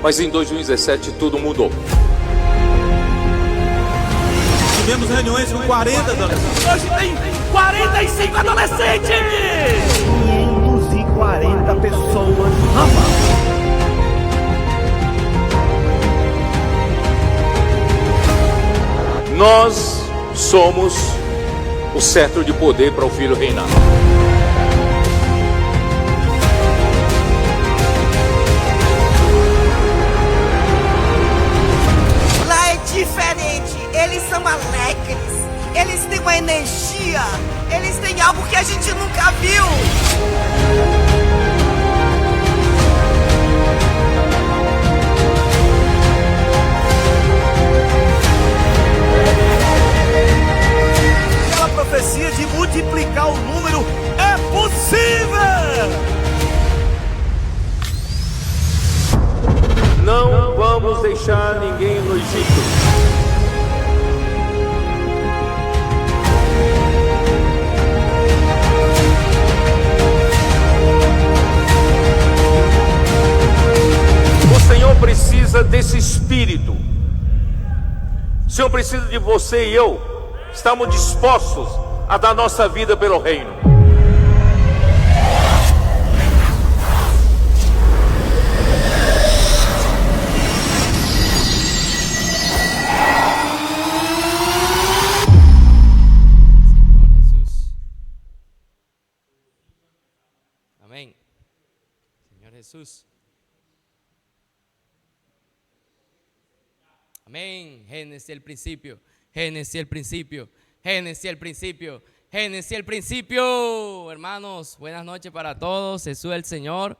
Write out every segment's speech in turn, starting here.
Mas em 2017 tudo mudou. Tivemos reuniões com 40 adolescentes. Hoje tem 45 adolescentes! 540 pessoas. Nós somos o cetro de poder para o Filho reinar. Lá é diferente, eles são alegres, eles têm uma energia, eles têm algo que a gente nunca viu. Aquela profecia de multiplicar o número é possível! Não vamos deixar ninguém no Egito. O Senhor precisa desse espírito. O Senhor precisa de você e eu. Estamos dispostos a dar nossa vida pelo reino. Amém. Senhor Jesus. Amén. Génesis el principio. Génesis el principio. Génesis el principio. Génesis el principio. Hermanos, buenas noches para todos. Jesús el Señor.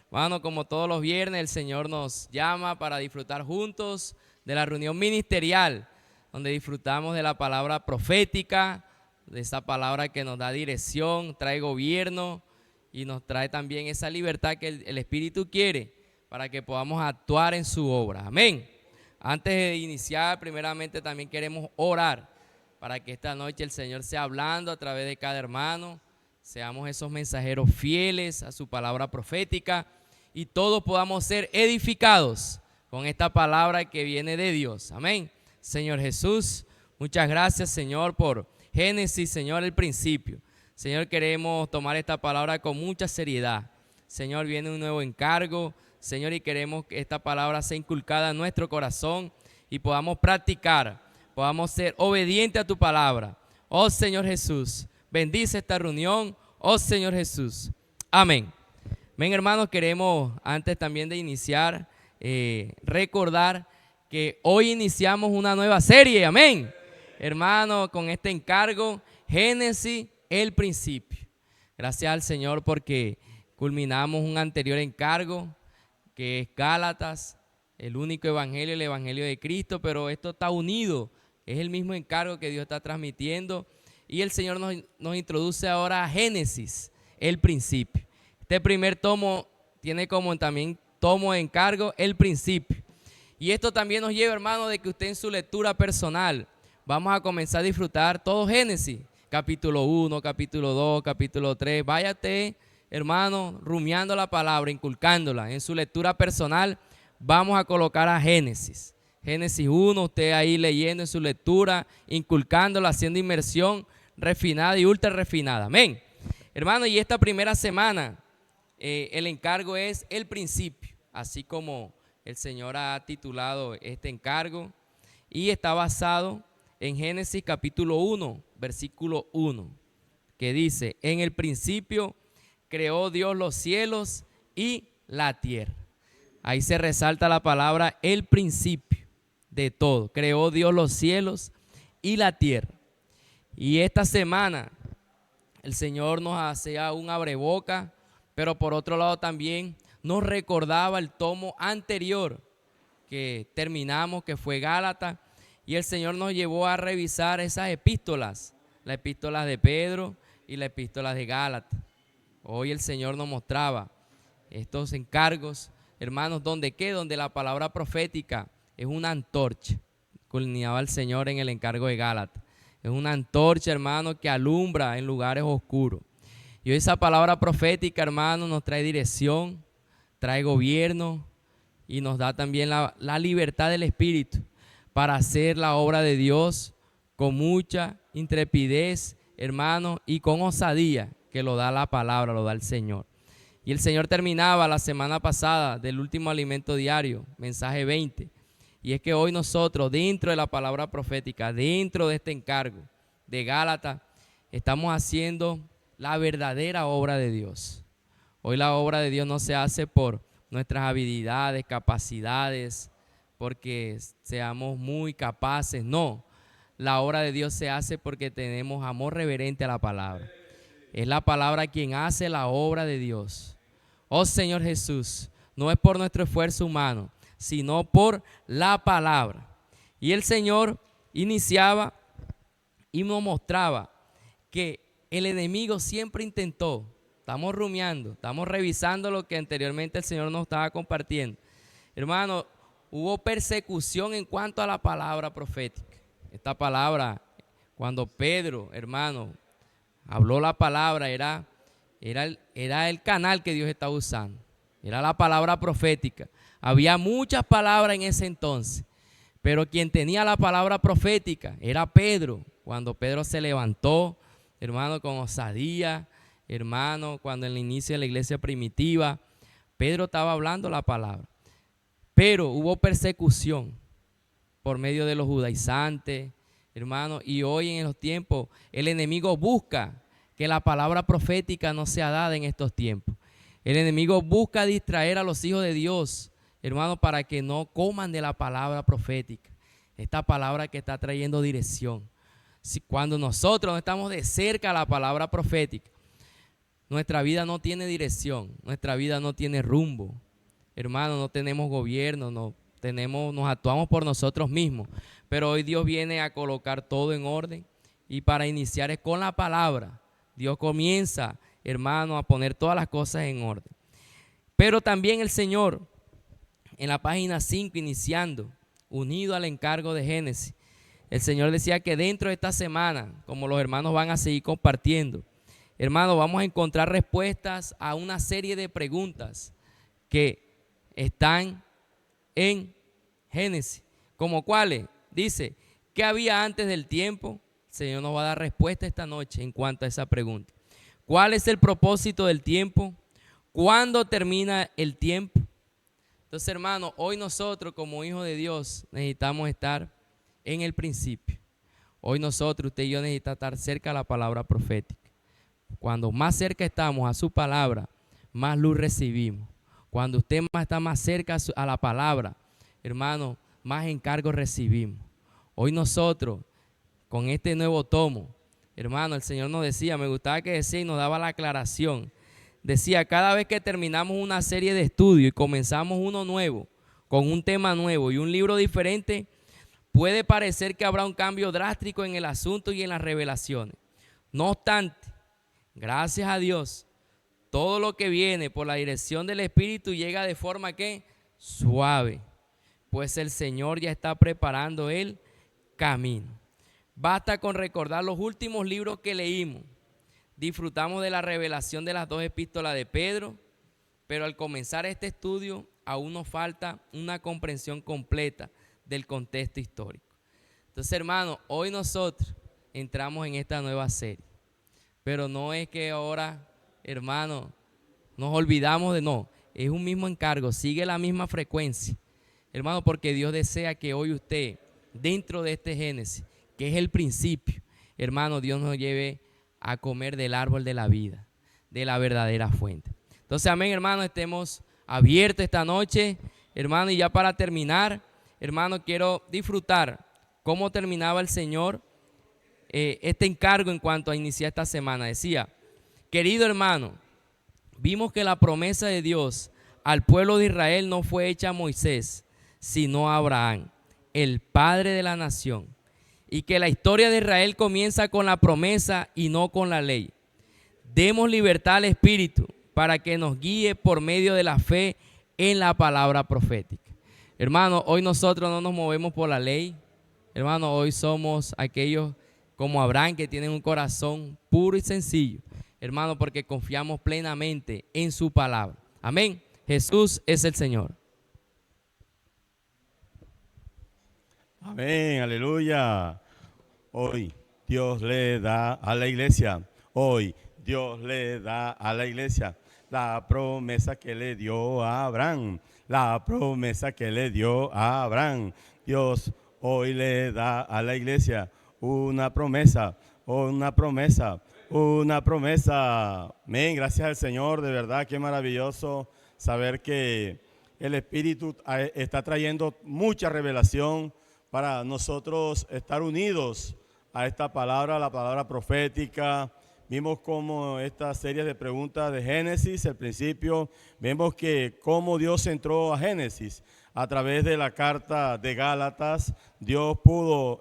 Hermano, como todos los viernes, el Señor nos llama para disfrutar juntos de la reunión ministerial, donde disfrutamos de la palabra profética, de esa palabra que nos da dirección, trae gobierno y nos trae también esa libertad que el Espíritu quiere para que podamos actuar en su obra. Amén. Antes de iniciar, primeramente también queremos orar para que esta noche el Señor sea hablando a través de cada hermano, seamos esos mensajeros fieles a su palabra profética y todos podamos ser edificados con esta palabra que viene de Dios. Amén. Señor Jesús, muchas gracias, Señor, por Génesis, Señor, el principio. Señor, queremos tomar esta palabra con mucha seriedad. Señor, viene un nuevo encargo, Señor, y queremos que esta palabra sea inculcada en nuestro corazón y podamos practicar, podamos ser obedientes a tu palabra. Oh Señor Jesús, bendice esta reunión, oh Señor Jesús. Amén. Amén, hermanos, queremos antes también de iniciar, recordar que hoy iniciamos una nueva serie, amén. Hermano, con este encargo, Génesis, el principio. Gracias al Señor porque culminamos un anterior encargo, que es Gálatas, el único evangelio, el evangelio de Cristo, pero esto está unido, es el mismo encargo que Dios está transmitiendo y el Señor nos introduce ahora a Génesis, el principio. Este primer tomo tiene como también tomo de encargo el principio y esto también nos lleva, hermano, de que usted en su lectura personal vamos a comenzar a disfrutar todo Génesis, capítulo 1, capítulo 2, capítulo 3, váyate, hermano, rumiando la palabra, inculcándola en su lectura personal. Vamos a colocar a Génesis. Génesis 1, usted ahí leyendo en su lectura, inculcándola, haciendo inmersión refinada y ultra refinada. Amén. Hermano, y esta primera semana el encargo es el principio, así como el Señor ha titulado este encargo y está basado en Génesis capítulo 1, versículo 1, que dice, en el principio creó Dios los cielos y la tierra. Ahí se resalta la palabra el principio de todo. Creó Dios los cielos y la tierra. Y esta semana el Señor nos hacía un abreboca, pero por otro lado también nos recordaba el tomo anterior que terminamos, que fue Gálatas, y el Señor nos llevó a revisar esas epístolas, las epístolas de Pedro y las epístolas de Gálatas. Hoy el Señor nos mostraba estos encargos, hermanos, ¿dónde qué? Donde la palabra profética es una antorcha, culminaba el Señor en el encargo de Gálatas. Es una antorcha, hermano, que alumbra en lugares oscuros. Y hoy esa palabra profética, hermano, nos trae dirección, trae gobierno y nos da también la libertad del Espíritu para hacer la obra de Dios con mucha intrepidez, hermano, y con osadía, que lo da la palabra, lo da el Señor. Y el Señor terminaba la semana pasada del último alimento diario, mensaje 20. Y es que hoy nosotros, dentro de la palabra profética, dentro de este encargo de Gálatas, estamos haciendo la verdadera obra de Dios. Hoy la obra de Dios no se hace por nuestras habilidades, capacidades, porque seamos muy capaces, no. La obra de Dios se hace porque tenemos amor reverente a la palabra. Es la palabra quien hace la obra de Dios. Oh Señor Jesús, no es por nuestro esfuerzo humano, sino por la palabra. Y el Señor iniciaba y nos mostraba que el enemigo siempre intentó, estamos rumiando, estamos revisando lo que anteriormente el Señor nos estaba compartiendo. Hermano, hubo persecución en cuanto a la palabra profética. Esta palabra, cuando Pedro, hermano, habló la palabra, era el canal que Dios estaba usando. Era la palabra profética. Había muchas palabras en ese entonces, pero quien tenía la palabra profética era Pedro. Cuando Pedro se levantó, hermano, con osadía, hermano, cuando en el inicio de la iglesia primitiva, Pedro estaba hablando la palabra. Pero hubo persecución por medio de los judaizantes, hermano, y hoy en los tiempos el enemigo busca que la palabra profética no sea dada en estos tiempos. El enemigo busca distraer a los hijos de Dios, hermano, para que no coman de la palabra profética. Esta palabra que está trayendo dirección. Cuando nosotros no estamos de cerca a la palabra profética, nuestra vida no tiene dirección, nuestra vida no tiene rumbo. Hermano, no tenemos gobierno, nos actuamos por nosotros mismos. Pero hoy Dios viene a colocar todo en orden y para iniciar es con la palabra. Dios comienza, hermano, a poner todas las cosas en orden. Pero también el Señor, en la página 5, iniciando, unido al encargo de Génesis, el Señor decía que dentro de esta semana, como los hermanos van a seguir compartiendo, hermanos, vamos a encontrar respuestas a una serie de preguntas que están en Génesis. ¿Como cuáles? Dice, ¿qué había antes del tiempo? El Señor nos va a dar respuesta esta noche en cuanto a esa pregunta. ¿Cuál es el propósito del tiempo? ¿Cuándo termina el tiempo? Entonces, hermano, hoy nosotros como hijos de Dios necesitamos estar en el principio. Hoy nosotros, usted y yo, necesitamos estar cerca a la palabra profética. Cuando más cerca estamos a su palabra, más luz recibimos. Cuando usted está más cerca a la palabra, hermano, más encargos recibimos. Hoy nosotros, con este nuevo tomo, hermano, el Señor nos decía, me gustaba que decía y nos daba la aclaración. Decía, cada vez que terminamos una serie de estudios y comenzamos uno nuevo, con un tema nuevo y un libro diferente, puede parecer que habrá un cambio drástico en el asunto y en las revelaciones. No obstante, gracias a Dios, todo lo que viene por la dirección del Espíritu llega de forma que suave, pues el Señor ya está preparando el camino. Basta con recordar los últimos libros que leímos. Disfrutamos de la revelación de las 2 epístolas de Pedro, pero al comenzar este estudio aún nos falta una comprensión completa del contexto histórico. Entonces, hermano, hoy nosotros entramos en esta nueva serie, pero no es que ahora, hermano, nos olvidamos no, es un mismo encargo, sigue la misma frecuencia, hermano, porque Dios desea que hoy usted, dentro de este Génesis, que es el principio, hermano, Dios nos lleve a comer del árbol de la vida, de la verdadera fuente. Entonces, amén, hermano, estemos abiertos esta noche, hermano, y ya para terminar, hermano, quiero disfrutar cómo terminaba el Señor este encargo en cuanto a iniciar esta semana. Decía, querido hermano, vimos que la promesa de Dios al pueblo de Israel no fue hecha a Moisés, sino a Abraham, el padre de la nación, y que la historia de Israel comienza con la promesa y no con la ley. Demos libertad al Espíritu para que nos guíe por medio de la fe en la palabra profética. Hermano, hoy nosotros no nos movemos por la ley. Hermano, hoy somos aquellos como Abraham que tienen un corazón puro y sencillo. Hermano, porque confiamos plenamente en su palabra. Amén. Jesús es el Señor. Amén, aleluya. Hoy Dios le da a la iglesia, hoy Dios le da a la iglesia la promesa que le dio a Abraham, la promesa que le dio a Abraham. Dios hoy le da a la iglesia una promesa, una promesa, una promesa. Amén, gracias al Señor, de verdad, qué maravilloso saber que el Espíritu está trayendo mucha revelación para nosotros estar unidos a esta palabra, la palabra profética. Vimos como esta serie de preguntas de Génesis, el principio, vemos que cómo Dios entró a Génesis a través de la carta de Gálatas. Dios pudo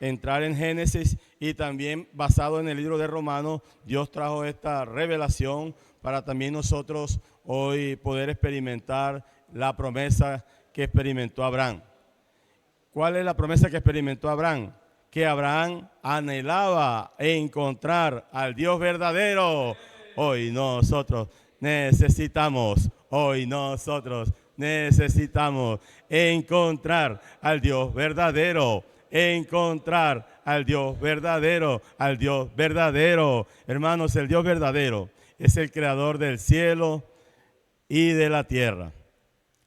entrar en Génesis y también basado en el libro de Romanos, Dios trajo esta revelación para también nosotros hoy poder experimentar la promesa que experimentó Abraham. ¿Cuál es la promesa que experimentó Abraham? Que Abraham anhelaba encontrar al Dios verdadero. Hoy nosotros necesitamos encontrar al Dios verdadero, encontrar al Dios verdadero, al Dios verdadero. Hermanos, el Dios verdadero es el creador del cielo y de la tierra.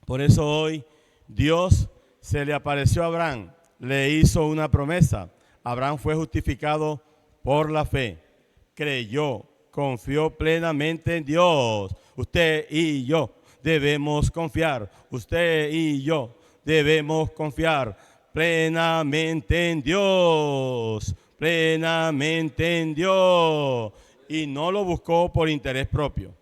Por eso hoy Dios se le apareció a Abraham, le hizo una promesa. Abraham fue justificado por la fe, creyó, confió plenamente en Dios. Usted y yo debemos confiar, usted y yo debemos confiar plenamente en Dios, plenamente en Dios. Y no lo buscó por interés propio.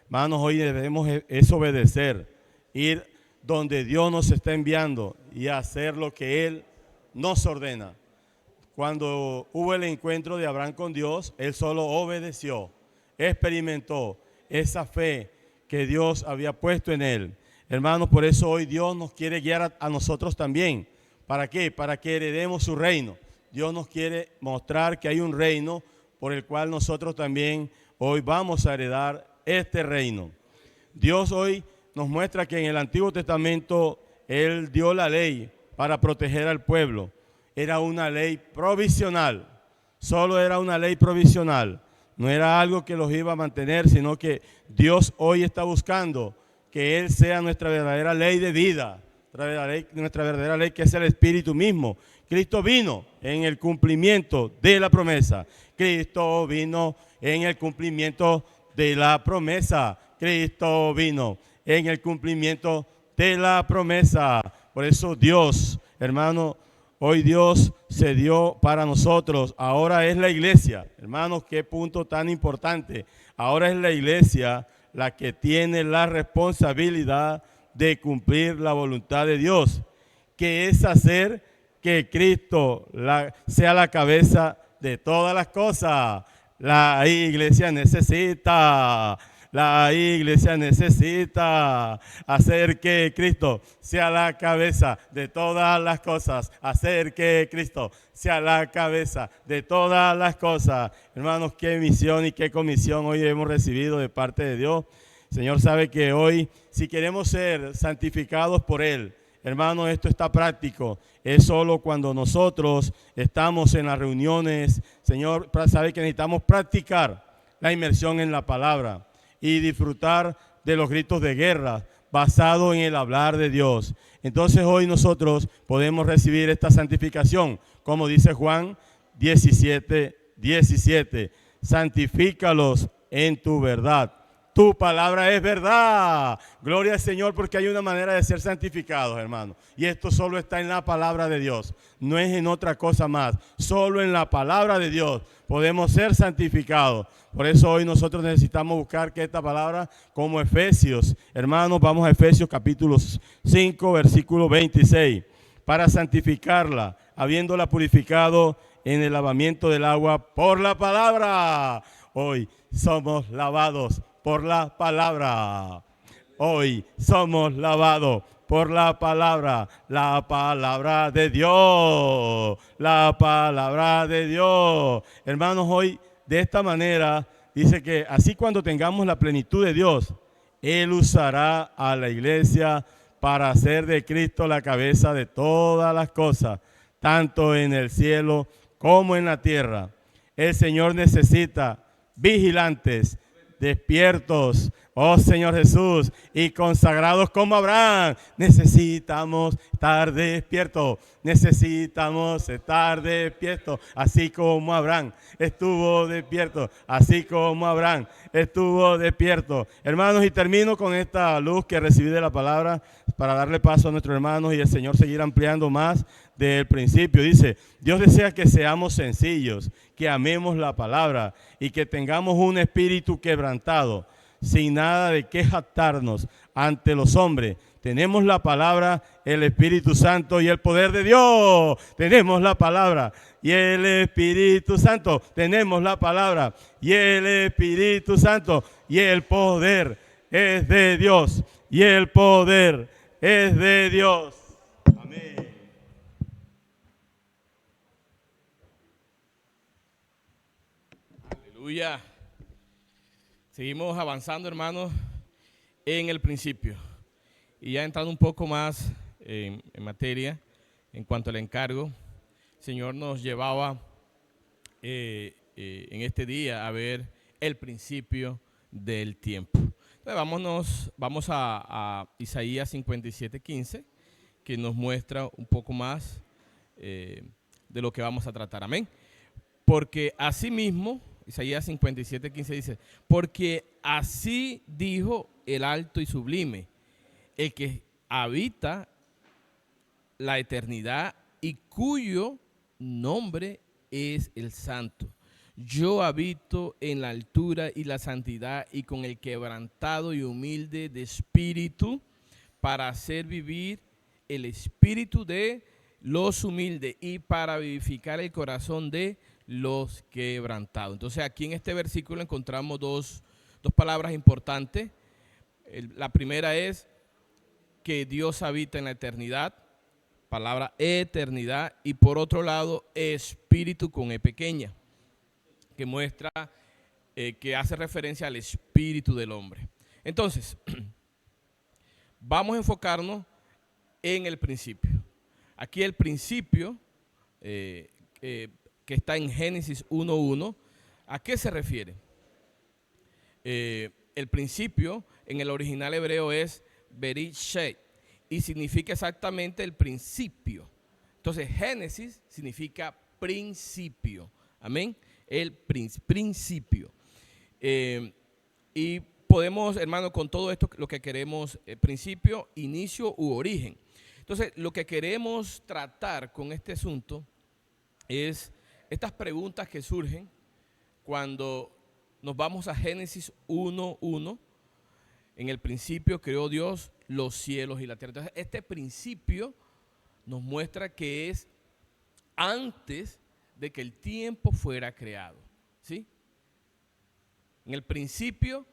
Hermanos, hoy debemos obedecer, ir donde Dios nos está enviando y hacer lo que Él nos ordena. Cuando hubo el encuentro de Abraham con Dios, él solo obedeció, experimentó esa fe que Dios había puesto en él. Hermanos, por eso hoy Dios nos quiere guiar a nosotros también. ¿Para qué? Para que heredemos su reino. Dios nos quiere mostrar que hay un reino por el cual nosotros también hoy vamos a heredar este reino. Dios hoy nos muestra que en el Antiguo Testamento Él dio la ley para proteger al pueblo. Era una ley provisional, solo era una ley provisional. No era algo que los iba a mantener, sino que Dios hoy está buscando que Él sea nuestra verdadera ley de vida, nuestra verdadera ley que es el Espíritu mismo. Cristo vino en el cumplimiento de la promesa. Cristo vino en el cumplimiento de la promesa. Cristo vino en el cumplimiento de la promesa. Por eso Dios, hermano, hoy Dios se dio para nosotros. Ahora es la iglesia. Hermanos, qué punto tan importante. Ahora es la iglesia la que tiene la responsabilidad de cumplir la voluntad de Dios, que es hacer que Cristo sea la cabeza de todas las cosas. La iglesia necesita hacer que Cristo sea la cabeza de todas las cosas. Hacer que Cristo sea la cabeza de todas las cosas. Hermanos, qué misión y qué comisión hoy hemos recibido de parte de Dios. El Señor sabe que hoy, si queremos ser santificados por Él, hermanos, esto está práctico. Es solo cuando nosotros estamos en las reuniones. Señor sabe que necesitamos practicar la inmersión en la palabra y disfrutar de los gritos de guerra basado en el hablar de Dios. Entonces hoy nosotros podemos recibir esta santificación, como dice Juan 17:17. Santifícalos en tu verdad. Tu palabra es verdad. Gloria al Señor, porque hay una manera de ser santificados, hermanos. Y esto solo está en la palabra de Dios. No es en otra cosa más. Solo en la palabra de Dios podemos ser santificados. Por eso hoy nosotros necesitamos buscar que esta palabra, como Efesios, hermanos, vamos a Efesios capítulo 5, versículo 26. Para santificarla, habiéndola purificado en el lavamiento del agua por la palabra. Hoy somos lavados por la palabra. Hoy somos lavados por la palabra de Dios, la palabra de Dios. Hermanos, hoy de esta manera dice que así cuando tengamos la plenitud de Dios, Él usará a la iglesia para hacer de Cristo la cabeza de todas las cosas, tanto en el cielo como en la tierra. El Señor necesita vigilantes, despiertos, oh Señor Jesús, y consagrados como Abraham. Necesitamos estar despiertos, necesitamos estar despiertos, así como Abraham estuvo despierto, así como Abraham estuvo despierto. Hermanos, y termino con esta luz que recibí de la palabra para darle paso a nuestros hermanos y el Señor seguir ampliando más del principio. Dice, Dios desea que seamos sencillos, que amemos la palabra y que tengamos un espíritu quebrantado, sin nada de qué jactarnos ante los hombres. Tenemos la palabra, el Espíritu Santo y el poder de Dios. Tenemos la palabra y el Espíritu Santo. Tenemos la palabra y el Espíritu Santo. Y el poder es de Dios. Y el poder es de Dios. Amén. Aleluya. Seguimos avanzando, hermanos, en el principio. Y ya entrando un poco más en materia, en cuanto al encargo, el Señor nos llevaba en este día a ver el principio del tiempo. Entonces vamos a Isaías 57:15, que nos muestra un poco más de lo que vamos a tratar. Amén. Porque asimismo, Isaías 57:15 dice, porque así dijo el alto y sublime, el que habita la eternidad y cuyo nombre es el santo. Yo habito en la altura y la santidad y con el quebrantado y humilde de espíritu, para hacer vivir el espíritu de los humildes y para vivificar el corazón de los quebrantados. Entonces aquí en este versículo encontramos dos palabras importantes. La primera es que Dios habita en la eternidad, palabra eternidad, y por otro lado espíritu con E pequeña, que muestra que hace referencia al espíritu del hombre. Entonces, vamos a enfocarnos en el principio. Aquí el principio que está en Génesis 1:1, ¿a qué se refiere? El principio en el original hebreo es Bereshit y significa exactamente el principio. Entonces Génesis significa principio. Amén. El principio. Y podemos, hermano, con todo esto lo que queremos, principio, inicio u origen. Entonces lo que queremos tratar con este asunto es estas preguntas que surgen cuando nos vamos a Génesis 1:1. En el principio creó Dios los cielos y la tierra. Entonces, este principio nos muestra que es antes de que el tiempo fuera creado, ¿sí? En el principio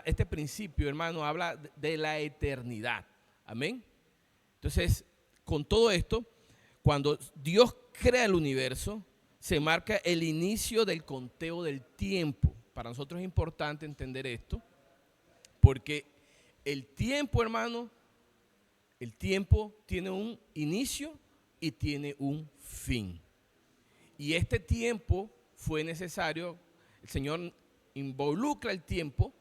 este principio, hermano, habla de la eternidad. Amén. Entonces, con todo esto, cuando Dios crea el universo, se marca el inicio del conteo del tiempo. Para nosotros es importante entender esto, porque el tiempo, hermano, el tiempo tiene un inicio y tiene un fin. Y este tiempo fue necesario, el Señor involucra el tiempo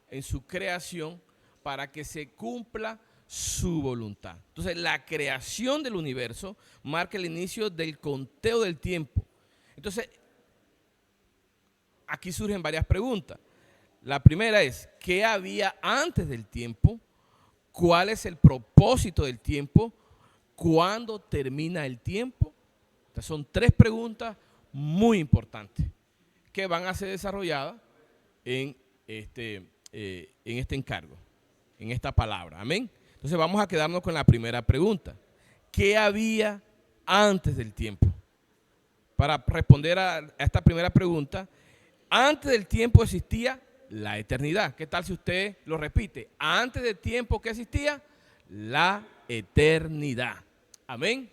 en su creación para que se cumpla su voluntad. Entonces, la creación del universo marca el inicio del conteo del tiempo. Entonces, aquí surgen varias preguntas. La primera es, ¿qué había antes del tiempo? ¿Cuál es el propósito del tiempo? ¿Cuándo termina el tiempo? Estas son tres preguntas muy importantes que van a ser desarrolladas en este encargo, en esta palabra. Amén. Entonces vamos a quedarnos con la primera pregunta. ¿Qué había antes del tiempo? Para responder a esta primera pregunta, antes del tiempo existía la eternidad. ¿Qué tal si usted lo repite? Antes del tiempo que existía, la eternidad. Amén.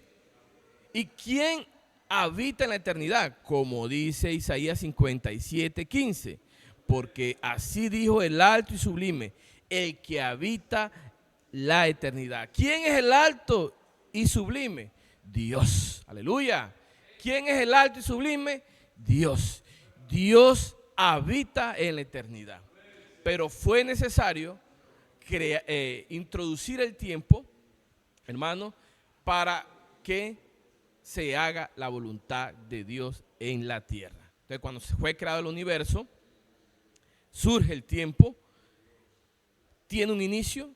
¿Y quién habita en la eternidad? Como dice Isaías 57:15. Porque así dijo el alto y sublime, el que habita la eternidad. ¿Quién es el alto y sublime? Dios. Aleluya. ¿Quién es el alto y sublime? Dios. Dios habita en la eternidad. Pero fue necesario introducir el tiempo, hermano, para que se haga la voluntad de Dios en la tierra. Entonces, cuando se fue creado el universo, surge el tiempo, tiene un inicio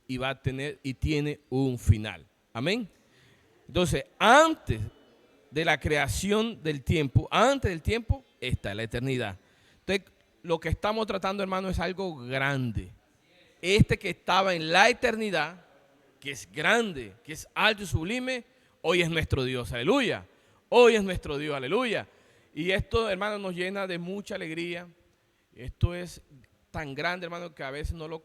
y va a tener y tiene un final. Amén. Entonces, antes de la creación del tiempo, antes del tiempo, está la eternidad. Entonces, lo que estamos tratando, hermano, es algo grande. Este que estaba en la eternidad, que es grande, que es alto y sublime, hoy es nuestro Dios, aleluya. Hoy es nuestro Dios, aleluya. Y esto, hermano, nos llena de mucha alegría. Esto es tan grande, hermano, que a veces no lo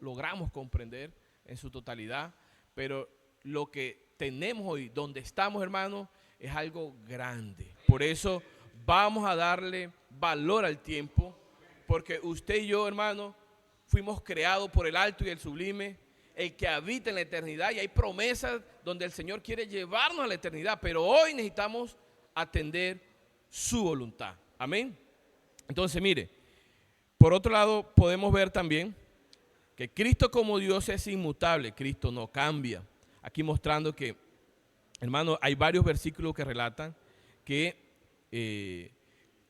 logramos comprender en su totalidad. Pero lo que tenemos hoy, donde estamos, hermano, es algo grande. Por eso vamos a darle valor al tiempo, porque usted y yo, hermano, fuimos creados por el alto y el sublime, el que habita en la eternidad, y hay promesas donde el Señor quiere llevarnos a la eternidad, pero hoy necesitamos atender su voluntad. Amén. Entonces, mire, por otro lado podemos ver también que Cristo como Dios es inmutable, Cristo no cambia. Aquí mostrando que, hermano, hay varios versículos que relatan que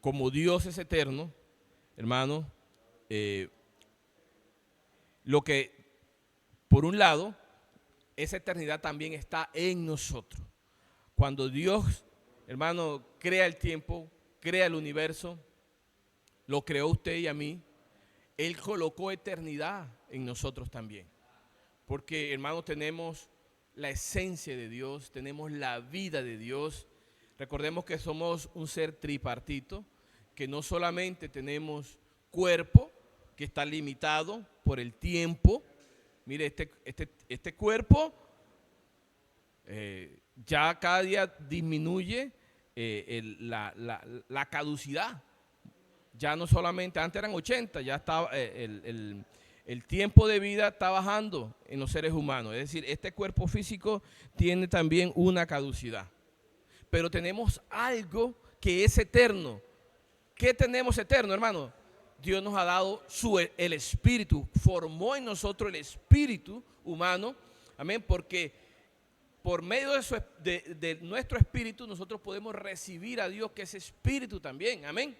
como Dios es eterno, hermano, lo que por un lado, esa eternidad también está en nosotros. Cuando Dios, hermano, crea el tiempo, crea el universo, lo creó usted y a mí, Él colocó eternidad en nosotros también. Porque, hermano, tenemos la esencia de Dios, tenemos la vida de Dios. Recordemos que somos un ser tripartito, que no solamente tenemos cuerpo, que está limitado por el tiempo. Mire, este cuerpo ya cada día disminuye la caducidad. Ya no solamente, antes eran 80, ya estaba el tiempo de vida está bajando en los seres humanos. Es decir, este cuerpo físico tiene también una caducidad. Pero tenemos algo que es eterno. ¿Qué tenemos eterno, hermano? Dios nos ha dado el espíritu, formó en nosotros el espíritu humano, amén, porque por medio de nuestro espíritu nosotros podemos recibir a Dios, que es espíritu también, amén.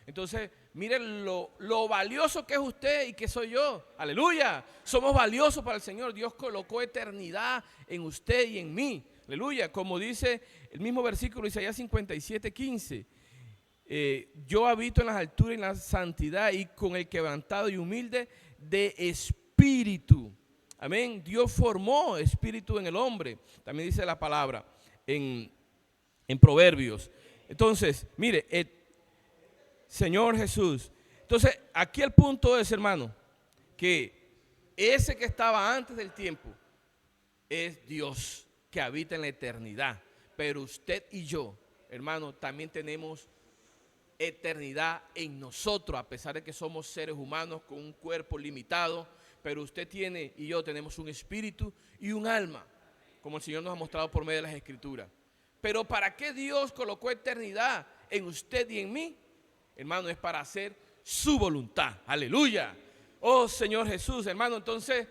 Entonces, miren lo valioso que es usted y que soy yo, aleluya, somos valiosos para el Señor. Dios colocó eternidad en usted y en mí, aleluya, como dice el mismo versículo Isaías 57:15. Yo habito en las alturas y en la santidad y con el quebrantado y humilde de espíritu. Amén. Dios formó espíritu en el hombre. También dice la palabra en Proverbios. Entonces, mire, Señor Jesús. Entonces, aquí el punto es, hermano, que ese que estaba antes del tiempo es Dios que habita en la eternidad. Pero usted y yo, hermano, también tenemos eternidad en nosotros, a pesar de que somos seres humanos con un cuerpo limitado, pero usted tiene y yo tenemos un espíritu y un alma, como el Señor nos ha mostrado por medio de las Escrituras. Pero ¿para qué Dios colocó eternidad en usted y en mí? Hermano, es para hacer su voluntad. Aleluya. Oh Señor Jesús, hermano. Entonces,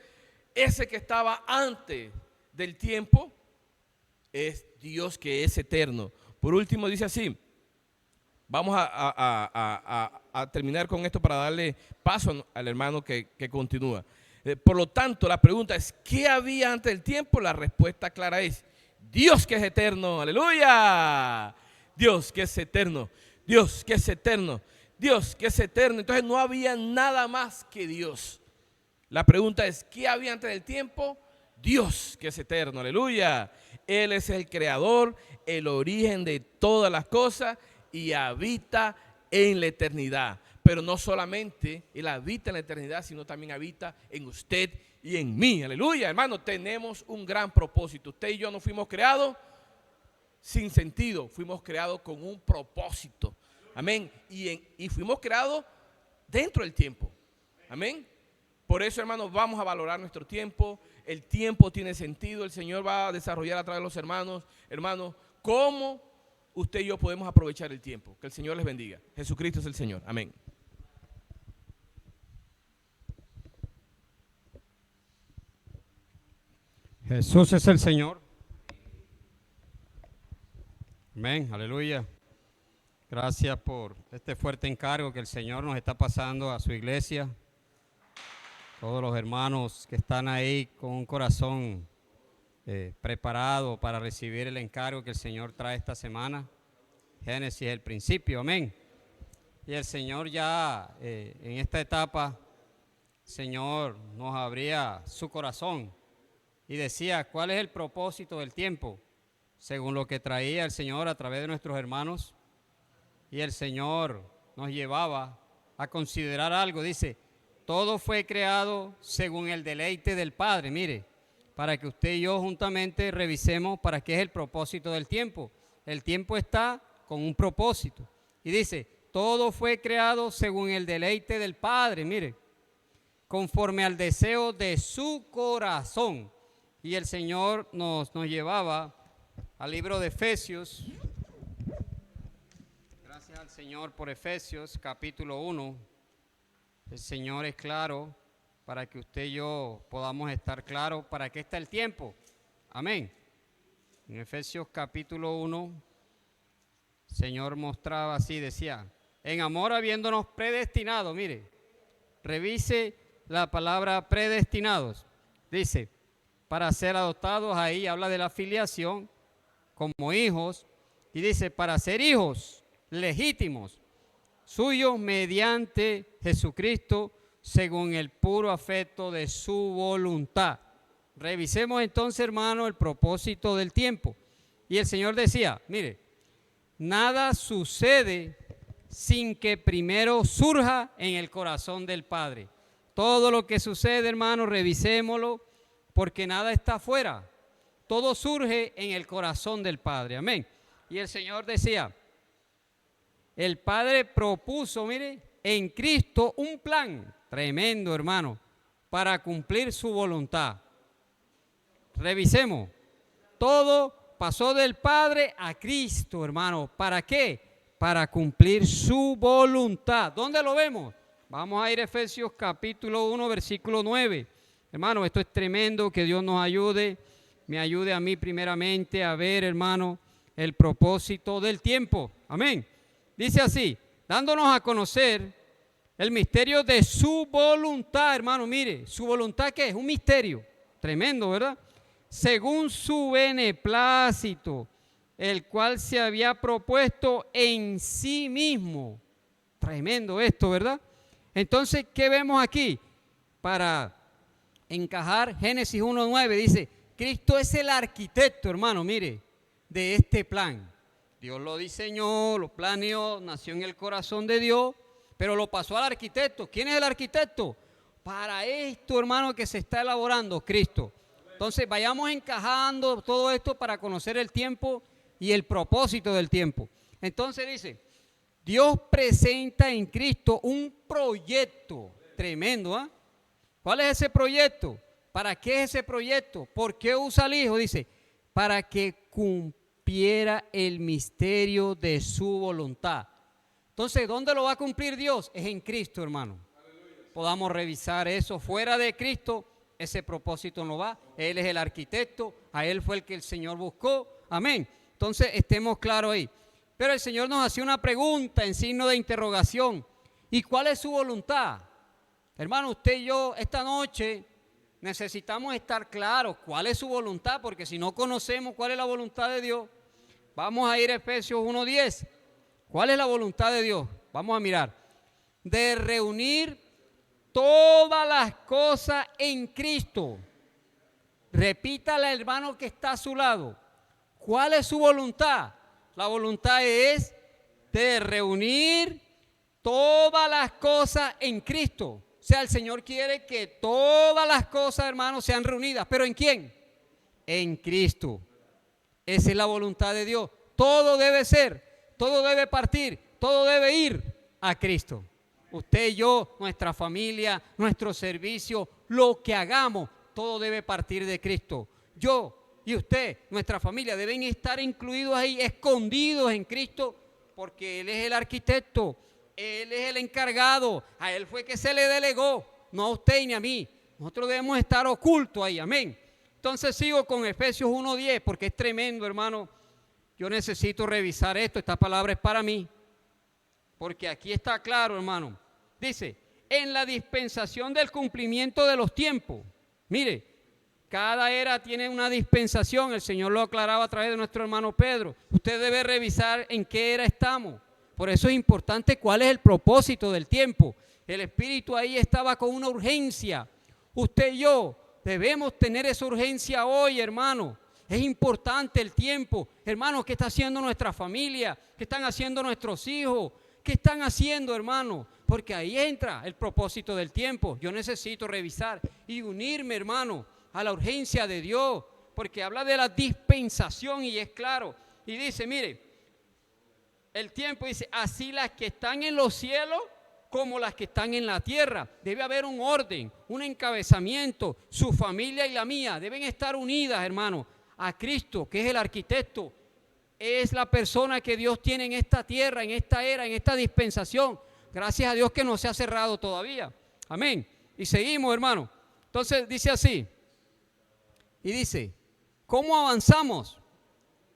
ese que estaba antes del tiempo es Dios que es eterno. Por último, dice así. Vamos a terminar con esto para darle paso al hermano que continúa. Por lo tanto, la pregunta es, ¿qué había antes del tiempo? La respuesta clara es, Dios que es eterno, aleluya. Dios que es eterno, Dios que es eterno, Dios que es eterno. Entonces no había nada más que Dios. La pregunta es, ¿qué había antes del tiempo? Dios que es eterno, aleluya. Él es el creador, el origen de todas las cosas, y habita en la eternidad. Pero no solamente Él habita en la eternidad, sino también habita en usted y en mí. Aleluya, hermano, tenemos un gran propósito. Usted y yo no fuimos creados sin sentido, fuimos creados con un propósito. Amén. Y fuimos creados dentro del tiempo. Amén. Por eso, hermanos, vamos a valorar nuestro tiempo. El tiempo tiene sentido. El Señor va a desarrollar a través de los hermanos, cómo usted y yo podemos aprovechar el tiempo. Que el Señor les bendiga. Jesucristo es el Señor. Amén. Jesús es el Señor. Amén, aleluya. Gracias por este fuerte encargo que el Señor nos está pasando a su iglesia. Todos los hermanos que están ahí con un corazón preparado para recibir el encargo que el Señor trae esta semana. Génesis, el principio, amén. Y el Señor ya en esta etapa, el Señor nos abría su corazón y decía, ¿cuál es el propósito del tiempo? Según lo que traía el Señor a través de nuestros hermanos. Y el Señor nos llevaba a considerar algo, dice, todo fue creado según el deleite del Padre. Mire, para que usted y yo juntamente revisemos para qué es el propósito del tiempo. El tiempo está con un propósito. Y dice, todo fue creado según el deleite del Padre, mire, conforme al deseo de su corazón. Y el Señor nos llevaba al libro de Efesios. Gracias al Señor por Efesios, capítulo 1. El Señor es claro para que usted y yo podamos estar claros para qué está el tiempo. Amén. En Efesios capítulo 1, el Señor mostraba así, decía, en amor habiéndonos predestinado, mire, revise la palabra predestinados. Dice, para ser adoptados, ahí habla de la filiación como hijos, y dice, para ser hijos legítimos, suyos mediante Jesucristo, según el puro afecto de su voluntad. Revisemos entonces, hermano, el propósito del tiempo. Y el Señor decía, mire, nada sucede sin que primero surja en el corazón del Padre. Todo lo que sucede, hermano, revisémoslo, porque nada está afuera. Todo surge en el corazón del Padre. Amén. Y el Señor decía, el Padre propuso, mire, en Cristo un plan tremendo, hermano, para cumplir su voluntad. Revisemos. Todo pasó del Padre a Cristo, hermano. ¿Para qué? Para cumplir su voluntad. ¿Dónde lo vemos? Vamos a ir a Efesios capítulo 1, versículo 9. Hermano, esto es tremendo, que Dios nos ayude, me ayude a mí primeramente a ver, hermano, el propósito del tiempo. Amén. Dice así, dándonos a conocer el misterio de su voluntad, hermano. Mire, su voluntad, ¿qué es? Un misterio. Tremendo, ¿verdad? Según su beneplácito, el cual se había propuesto en sí mismo. Tremendo esto, ¿verdad? Entonces, ¿qué vemos aquí? Para encajar, Génesis 1:9 dice, Cristo es el arquitecto, hermano, mire, de este plan. Dios lo diseñó, lo planeó, nació en el corazón de Dios, pero lo pasó al arquitecto. ¿Quién es el arquitecto? Para esto, hermano, que se está elaborando, Cristo. Entonces, vayamos encajando todo esto para conocer el tiempo y el propósito del tiempo. Entonces dice, Dios presenta en Cristo un proyecto tremendo, ¿ah? ¿Cuál es ese proyecto? ¿Para qué es ese proyecto? ¿Por qué usa al Hijo? Dice, para que cumpliera el misterio de su voluntad. Entonces, ¿dónde lo va a cumplir Dios? Es en Cristo, hermano. Podamos revisar eso. Fuera de Cristo, ese propósito no va. Él es el arquitecto, a Él fue el que el Señor buscó. Amén. Entonces, estemos claros ahí. Pero el Señor nos hacía una pregunta en signo de interrogación. ¿Y cuál es su voluntad? Hermano, usted y yo esta noche necesitamos estar claros cuál es su voluntad, porque si no conocemos cuál es la voluntad de Dios, vamos a ir a Efesios 1:10. ¿Cuál es la voluntad de Dios? Vamos a mirar. De reunir todas las cosas en Cristo. Repítale, hermano, que está a su lado. ¿Cuál es su voluntad? La voluntad es de reunir todas las cosas en Cristo. O sea, el Señor quiere que todas las cosas, hermanos, sean reunidas. ¿Pero en quién? En Cristo. Esa es la voluntad de Dios. Todo debe ser, todo debe partir, todo debe ir a Cristo. Usted y yo, nuestra familia, nuestro servicio, lo que hagamos, todo debe partir de Cristo. Yo y usted, nuestra familia, deben estar incluidos ahí, escondidos en Cristo, porque Él es el arquitecto, Él es el encargado, a Él fue que se le delegó, no a usted ni a mí. Nosotros debemos estar ocultos ahí, amén. Entonces sigo con Efesios 1:10, porque es tremendo, hermano. Yo necesito revisar esto, esta palabra es para mí, porque aquí está claro, hermano. Dice, en la dispensación del cumplimiento de los tiempos. Mire, cada era tiene una dispensación, el Señor lo aclaraba a través de nuestro hermano Pedro. Usted debe revisar en qué era estamos. Por eso es importante cuál es el propósito del tiempo. El Espíritu ahí estaba con una urgencia. Usted y yo debemos tener esa urgencia hoy, hermano. Es importante el tiempo. Hermano, ¿qué está haciendo nuestra familia? ¿Qué están haciendo nuestros hijos? ¿Qué están haciendo, hermano? Porque ahí entra el propósito del tiempo. Yo necesito revisar y unirme, hermano, a la urgencia de Dios, porque habla de la dispensación y es claro. Y dice, mire, el tiempo dice, así las que están en los cielos como las que están en la tierra. Debe haber un orden, un encabezamiento. Su familia y la mía deben estar unidas, hermano, a Cristo, que es el arquitecto. Es la persona que Dios tiene en esta tierra, en esta era, en esta dispensación. Gracias a Dios que no se ha cerrado todavía. Amén. Y seguimos, hermano. Entonces dice así. Y dice, ¿cómo avanzamos?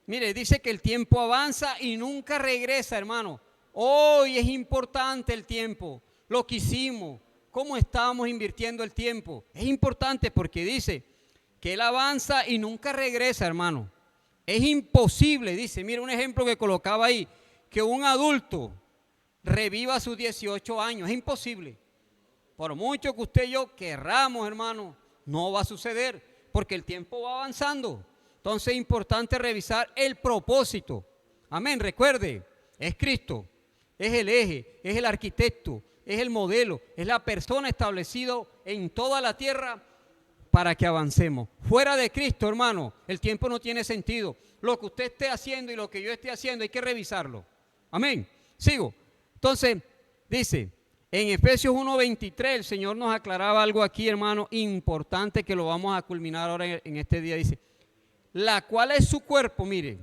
Mire, dice que el tiempo avanza y nunca regresa, hermano. Hoy es importante el tiempo, lo que hicimos, cómo estamos invirtiendo el tiempo. Es importante porque dice que Él avanza y nunca regresa, hermano. Es imposible, dice, mira un ejemplo que colocaba ahí, que un adulto reviva sus 18 años. Es imposible. Por mucho que usted y yo querramos, hermano, no va a suceder porque el tiempo va avanzando. Entonces es importante revisar el propósito. Amén, recuerde, es Cristo, es el eje, es el arquitecto, es el modelo, es la persona establecida en toda la tierra para que avancemos. Fuera de Cristo, hermano, el tiempo no tiene sentido. Lo que usted esté haciendo y lo que yo esté haciendo hay que revisarlo. Amén. Sigo. Entonces, dice, en Efesios 1:23, el Señor nos aclaraba algo aquí, hermano, importante que lo vamos a culminar ahora en este día. Dice, la cual es su cuerpo, mire,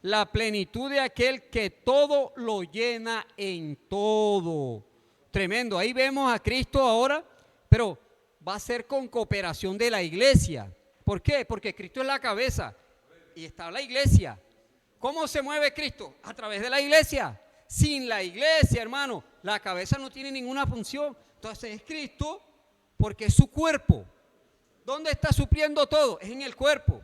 la plenitud de aquel que todo lo llena en todo. Tremendo. Ahí vemos a Cristo ahora, pero va a ser con cooperación de la iglesia. ¿Por qué? Porque Cristo es la cabeza y está la iglesia. ¿Cómo se mueve Cristo? A través de la iglesia. Sin la iglesia, hermano, la cabeza no tiene ninguna función. Entonces es Cristo porque es su cuerpo. ¿Dónde está supliendo todo? Es en el cuerpo.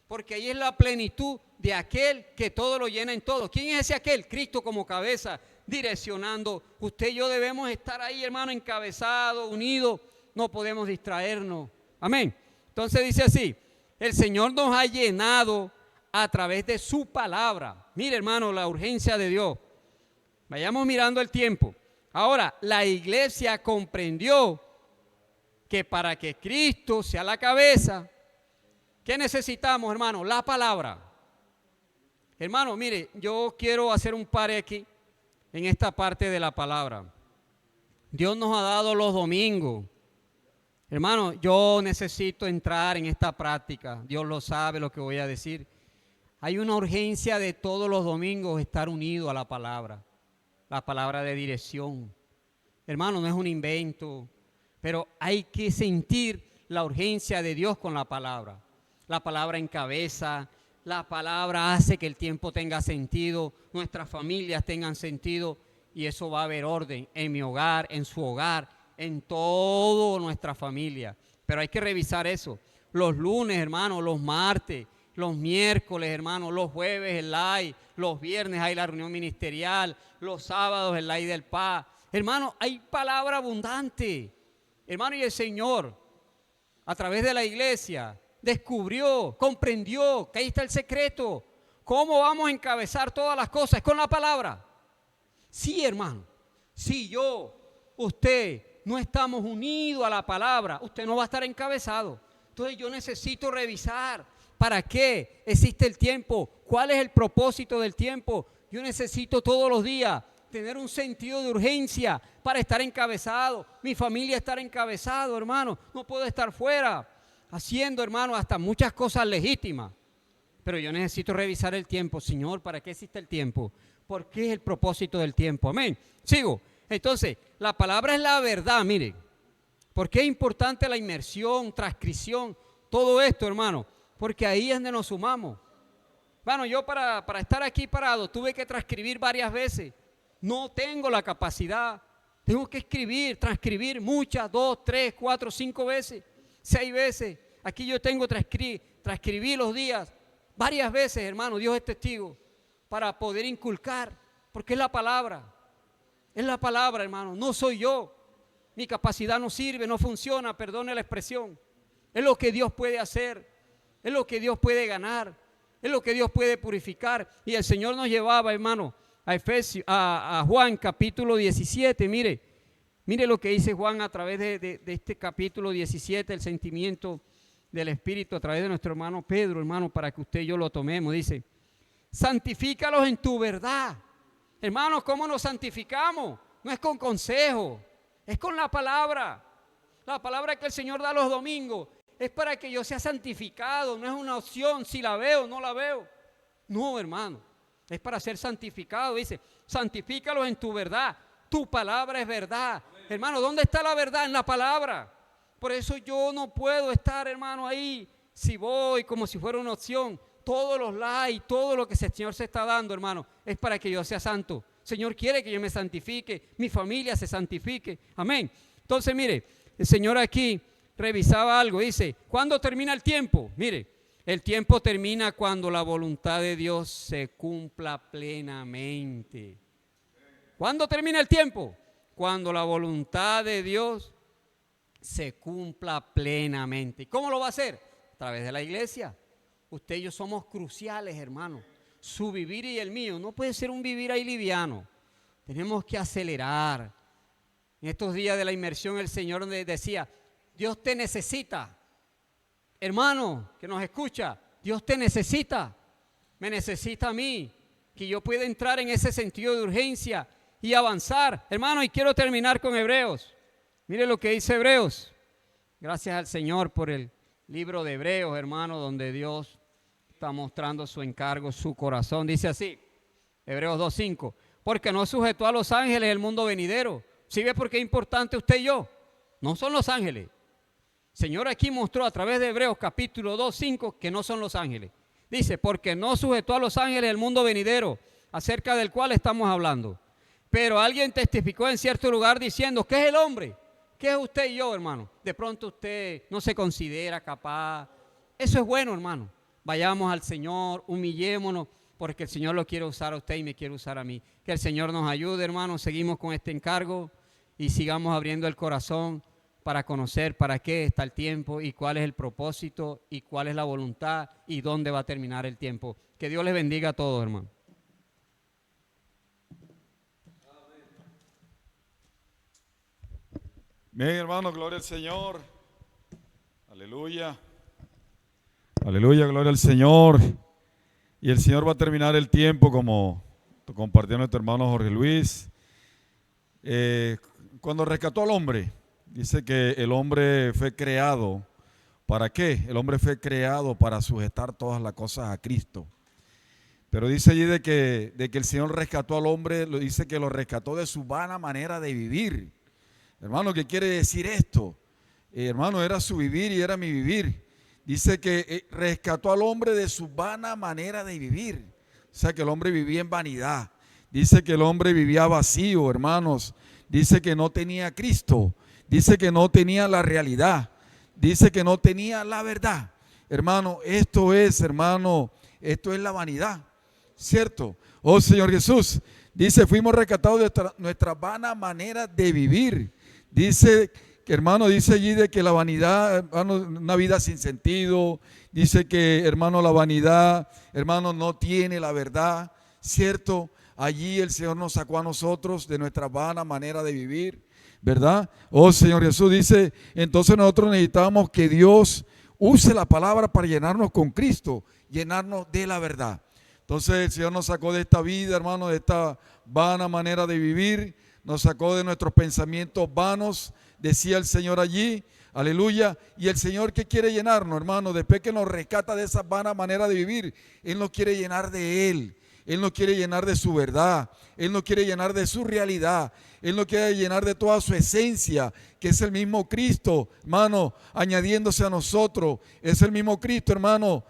Porque ahí es la plenitud de aquel que todo lo llena en todo. ¿Quién es ese aquel? Cristo como cabeza, direccionando. Usted y yo debemos estar ahí, hermano, encabezados, unidos. No podemos distraernos. Amén. Entonces dice así, el Señor nos ha llenado a través de su palabra. Mire, hermano, la urgencia de Dios. Vayamos mirando el tiempo. Ahora, la iglesia comprendió que para que Cristo sea la cabeza, ¿qué necesitamos, hermano? La palabra. Hermano, mire, yo quiero hacer un pare aquí en esta parte de la palabra. Dios nos ha dado los domingos. Hermano, yo necesito entrar en esta práctica. Dios lo sabe lo que voy a decir. Hay una urgencia de todos los domingos estar unido a la palabra de dirección. Hermano, no es un invento, pero hay que sentir la urgencia de Dios con la palabra. La palabra encabeza, la palabra hace que el tiempo tenga sentido, nuestras familias tengan sentido y eso va a haber orden en mi hogar, en su hogar, en toda nuestra familia. Pero hay que revisar eso. Los lunes, hermano, los martes, los miércoles, hermano, los jueves el live, los viernes hay la reunión ministerial, los sábados el live del PA. Hermano, hay palabra abundante. Hermano, y el Señor, a través de la iglesia, descubrió, comprendió que ahí está el secreto. ¿Cómo vamos a encabezar todas las cosas? Es con la palabra. Sí, hermano. Si yo, usted, no estamos unidos a la palabra, usted no va a estar encabezado. Entonces yo necesito revisar para qué existe el tiempo, cuál es el propósito del tiempo. Yo necesito todos los días tener un sentido de urgencia para estar encabezado, mi familia estar encabezado, hermano. No puedo estar fuera haciendo, hermano, hasta muchas cosas legítimas. Pero yo necesito revisar el tiempo. Señor, ¿para qué existe el tiempo? ¿Por qué es el propósito del tiempo? Amén. Sigo. Entonces, la palabra es la verdad, mire. ¿Por qué es importante la inmersión, transcripción, todo esto, hermano? Porque ahí es donde nos sumamos. Bueno, yo para estar aquí parado tuve que transcribir varias veces. No tengo la capacidad. Tengo que escribir, transcribir muchas, 2, 3, 4, 5 veces, 6 veces. Aquí yo tengo transcribir los días varias veces, hermano. Dios es testigo, para poder inculcar, porque es la palabra. Es la palabra, hermano. No soy yo. Mi capacidad no sirve, no funciona, perdone la expresión. Es lo que Dios puede hacer. Es lo que Dios puede ganar. Es lo que Dios puede purificar. Y el Señor nos llevaba, hermano, a Juan capítulo 17. Mire lo que dice Juan a través de este capítulo 17, el sentimiento del Espíritu a través de nuestro hermano Pedro, hermano, para que usted y yo lo tomemos. Dice, santifícalos en tu verdad. Hermanos, ¿cómo nos santificamos? No es con consejo, es con la palabra. La palabra que el Señor da los domingos es para que yo sea santificado. No es una opción, si la veo, no la veo. No, hermano, es para ser santificado. Dice, santifícalos en tu verdad. Tu palabra es verdad. Hermano, ¿dónde está la verdad? En la palabra. Por eso yo no puedo estar, hermano, ahí, si voy como si fuera una opción. Todos los likes, todo lo que el Señor se está dando, hermano, es para que yo sea santo. El Señor quiere que yo me santifique, mi familia se santifique. Amén. Entonces, mire, el Señor aquí revisaba algo. Dice, ¿cuándo termina el tiempo? Mire, el tiempo termina cuando la voluntad de Dios se cumpla plenamente. ¿Cuándo termina el tiempo? Cuando la voluntad de Dios se cumpla plenamente. ¿Y cómo lo va a hacer? A través de la iglesia. Usted y yo somos cruciales, hermano. Su vivir y el mío no puede ser un vivir ahí liviano. Tenemos que acelerar. En estos días de la inmersión el Señor decía, Dios te necesita. Hermano que nos escucha, Dios te necesita. Me necesita a mí. Que yo pueda entrar en ese sentido de urgencia y avanzar. Hermano, y quiero terminar con Hebreos. Mire lo que dice Hebreos. Gracias al Señor por el libro de Hebreos, hermano, donde Dios está mostrando su encargo, su corazón. Dice así, Hebreos 2:5, porque no sujetó a los ángeles el mundo venidero. ¿Sí ve por qué es importante usted y yo? No son los ángeles. El Señor aquí mostró a través de Hebreos capítulo 2:5 que no son los ángeles. Dice, porque no sujetó a los ángeles el mundo venidero, acerca del cual estamos hablando. Pero alguien testificó en cierto lugar diciendo, ¿qué es el hombre? ¿Qué es usted y yo, hermano? De pronto usted no se considera capaz. Eso es bueno, hermano. Vayamos al Señor, humillémonos, porque el Señor lo quiere usar a usted y me quiere usar a mí. Que el Señor nos ayude, hermano. Seguimos con este encargo y sigamos abriendo el corazón para conocer para qué está el tiempo y cuál es el propósito y cuál es la voluntad y dónde va a terminar el tiempo. Que Dios les bendiga a todos, hermano. Bien, hermano, gloria al Señor. Aleluya. Aleluya, gloria al Señor. Y el Señor va a terminar el tiempo como compartió nuestro hermano Jorge Luis. Cuando rescató al hombre, dice que el hombre fue creado. ¿Para qué? El hombre fue creado para sujetar todas las cosas a Cristo. Pero dice allí de que el Señor rescató al hombre, dice que lo rescató de su vana manera de vivir. Hermano, ¿qué quiere decir esto? Hermano, era su vivir y era mi vivir. Dice que rescató al hombre de su vana manera de vivir. O sea, que el hombre vivía en vanidad. Dice que el hombre vivía vacío, hermanos. Dice que no tenía a Cristo. Dice que no tenía la realidad. Dice que no tenía la verdad. Hermano, esto es la vanidad. ¿Cierto? Oh Señor Jesús. Dice, fuimos rescatados de nuestra vana manera de vivir. Dice que, hermano, dice allí de que la vanidad, hermano, una vida sin sentido. Dice que, hermano, la vanidad, hermano, no tiene la verdad, ¿cierto? Allí el Señor nos sacó a nosotros de nuestra vana manera de vivir, ¿verdad? Oh Señor Jesús, dice, entonces nosotros necesitamos que Dios use la palabra para llenarnos con Cristo, llenarnos de la verdad. Entonces el Señor nos sacó de esta vida, hermano, de esta vana manera de vivir, nos sacó de nuestros pensamientos vanos, decía el Señor allí, aleluya. Y el Señor, que quiere llenarnos, hermano, después que nos rescata de esa vana manera de vivir, Él nos quiere llenar de Él. Él nos quiere llenar de su verdad, Él nos quiere llenar de su realidad, Él nos quiere llenar de toda su esencia, que es el mismo Cristo, hermano, añadiéndose a nosotros. Es el mismo Cristo, hermano,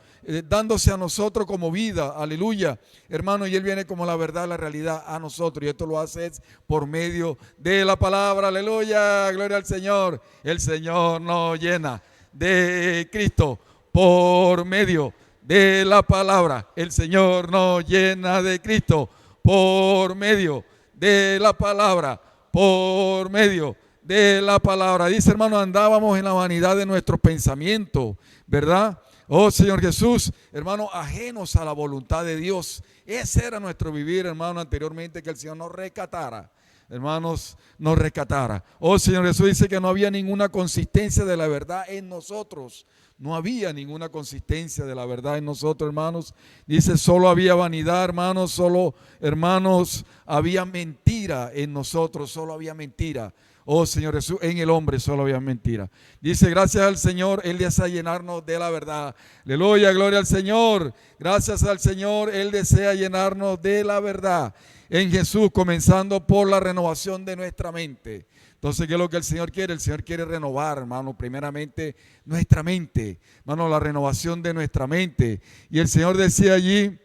dándose a nosotros como vida, aleluya, hermano. Y Él viene como la verdad, la realidad a nosotros, y esto lo hace es por medio de la palabra, aleluya, gloria al Señor. El Señor nos llena de Cristo por medio de la palabra. El Señor nos llena de Cristo por medio de la palabra, por medio de la palabra. Dice, hermano, andábamos en la vanidad de nuestros pensamientos, ¿verdad? Oh Señor Jesús, hermano, ajenos a la voluntad de Dios. Ese era nuestro vivir, hermano, anteriormente, que el Señor nos rescatara. Hermanos, nos rescatara. Oh Señor Jesús, dice que no había ninguna consistencia de la verdad en nosotros. No había ninguna consistencia de la verdad en nosotros, hermanos. Dice, solo había vanidad, hermanos, solo, hermanos, había mentira en nosotros, solo había mentira. Oh Señor Jesús, en el hombre solo había mentira. Dice, gracias al Señor, Él desea llenarnos de la verdad. Aleluya, gloria al Señor. Gracias al Señor, Él desea llenarnos de la verdad en Jesús, comenzando por la renovación de nuestra mente. Entonces, ¿qué es lo que el Señor quiere? El Señor quiere renovar, hermano, primeramente nuestra mente, hermano, la renovación de nuestra mente. Y el Señor decía allí,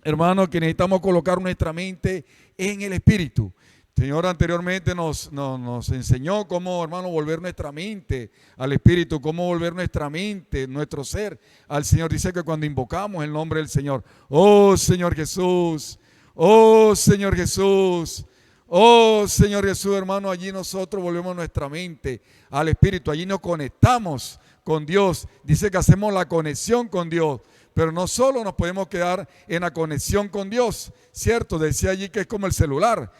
hermano, que necesitamos colocar nuestra mente en el Espíritu. El Señor anteriormente nos enseñó cómo, hermano, volver nuestra mente al Espíritu, cómo volver nuestra mente, nuestro ser al Señor. Dice que cuando invocamos el nombre del Señor, oh Señor Jesús, oh Señor Jesús, oh Señor Jesús, hermano, allí nosotros volvemos nuestra mente al Espíritu, allí nos conectamos con Dios. Dice que hacemos la conexión con Dios, pero no solo nos podemos quedar en la conexión con Dios, ¿cierto? Decía allí que es como el celular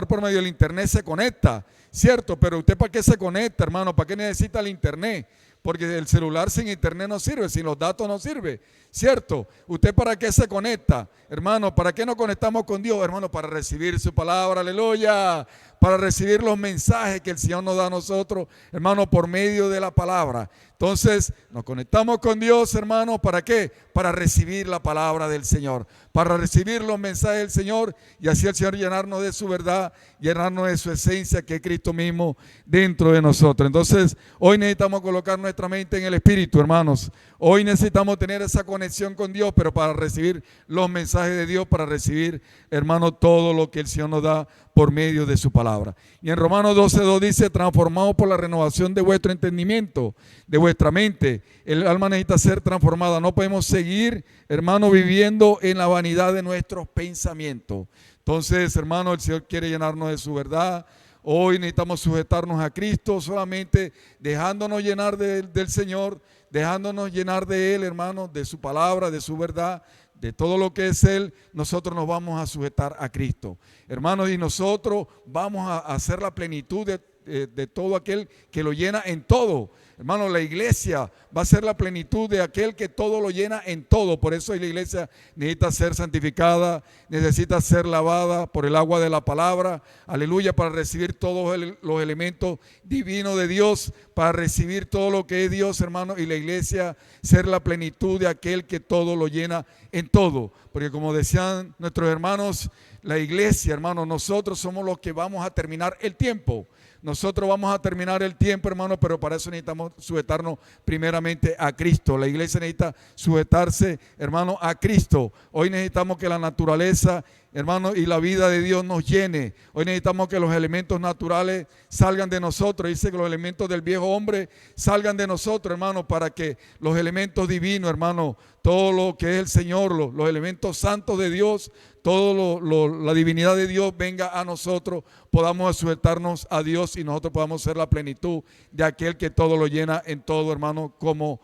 por medio del internet se conecta, ¿cierto? Pero usted, ¿para qué se conecta, hermano? ¿Para qué necesita el internet? Porque el celular sin internet no sirve, sin los datos no sirve, ¿cierto? ¿Usted para qué se conecta, hermano? ¿Para qué nos conectamos con Dios, hermano? Para recibir su palabra, aleluya, para recibir los mensajes que el Señor nos da a nosotros, hermano, por medio de la palabra. Entonces, nos conectamos con Dios, hermano, ¿para qué? Para recibir la palabra del Señor, para recibir los mensajes del Señor, y así el Señor llenarnos de su verdad, llenarnos de su esencia, que es Cristo mismo dentro de nosotros. Entonces, hoy necesitamos colocar nuestra mente en el Espíritu, hermanos. Hoy necesitamos tener esa conexión con Dios, pero para recibir los mensajes de Dios, para recibir, hermano, todo lo que el Señor nos da por medio de su palabra. Y en Romanos 12:2 dice, transformados por la renovación de vuestro entendimiento, de vuestra mente. El alma necesita ser transformada. No podemos seguir, hermano, viviendo en la vanidad de nuestros pensamientos. Entonces, hermano, el Señor quiere llenarnos de su verdad. Hoy necesitamos sujetarnos a Cristo, solamente dejándonos llenar del Señor, dejándonos llenar de Él, hermano, de su palabra, de su verdad, de todo lo que es Él. Nosotros nos vamos a sujetar a Cristo, hermanos, y nosotros vamos a hacer la plenitud de todo aquel que lo llena en todo. Hermano, la iglesia va a ser la plenitud de aquel que todo lo llena en todo. Por eso la iglesia necesita ser santificada, necesita ser lavada por el agua de la palabra, aleluya, para recibir todos los elementos divinos de Dios, para recibir todo lo que es Dios, hermano, y la iglesia ser la plenitud de aquel que todo lo llena en todo. Porque como decían nuestros hermanos, la iglesia, hermano, nosotros somos los que vamos a terminar el tiempo. Nosotros vamos a terminar el tiempo, hermano, pero para eso necesitamos sujetarnos primeramente a Cristo. La iglesia necesita sujetarse, hermano, a Cristo. Hoy necesitamos que la naturaleza, hermano, y la vida de Dios nos llene. Hoy necesitamos que los elementos naturales salgan de nosotros. Dice que los elementos del viejo hombre salgan de nosotros, hermano, para que los elementos divinos, hermano, todo lo que es el Señor, los elementos santos de Dios, toda la divinidad de Dios venga a nosotros, podamos sujetarnos a Dios y nosotros podamos ser la plenitud de aquel que todo lo llena en todo, hermano, como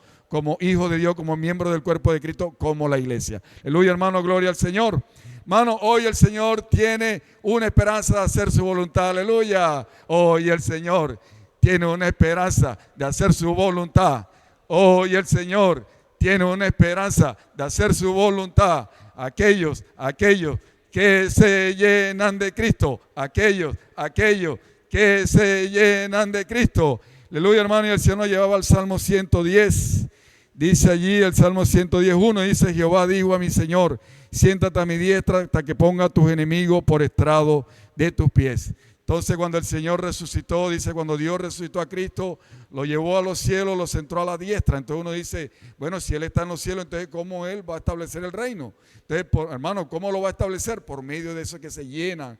hijo de Dios, como miembro del cuerpo de Cristo, como la iglesia. Aleluya, hermano, gloria al Señor. Hermano, hoy el Señor tiene una esperanza de hacer su voluntad, aleluya. Hoy el Señor tiene una esperanza de hacer su voluntad. Hoy el Señor tiene una esperanza de hacer su voluntad. aquellos que se llenan de Cristo, aquellos que se llenan de Cristo. Aleluya, hermano, y el Señor nos llevaba al Salmo 110. Dice allí el Salmo 110:1, dice: Jehová dijo a mi Señor, siéntate a mi diestra hasta que ponga a tus enemigos por estrado de tus pies. Entonces, cuando el Señor resucitó, dice, cuando Dios resucitó a Cristo, lo llevó a los cielos, lo sentó a la diestra. Entonces uno dice, bueno, si Él está en los cielos, entonces ¿cómo Él va a establecer el reino? Entonces, hermano, ¿cómo lo va a establecer? Por medio de eso que se llenan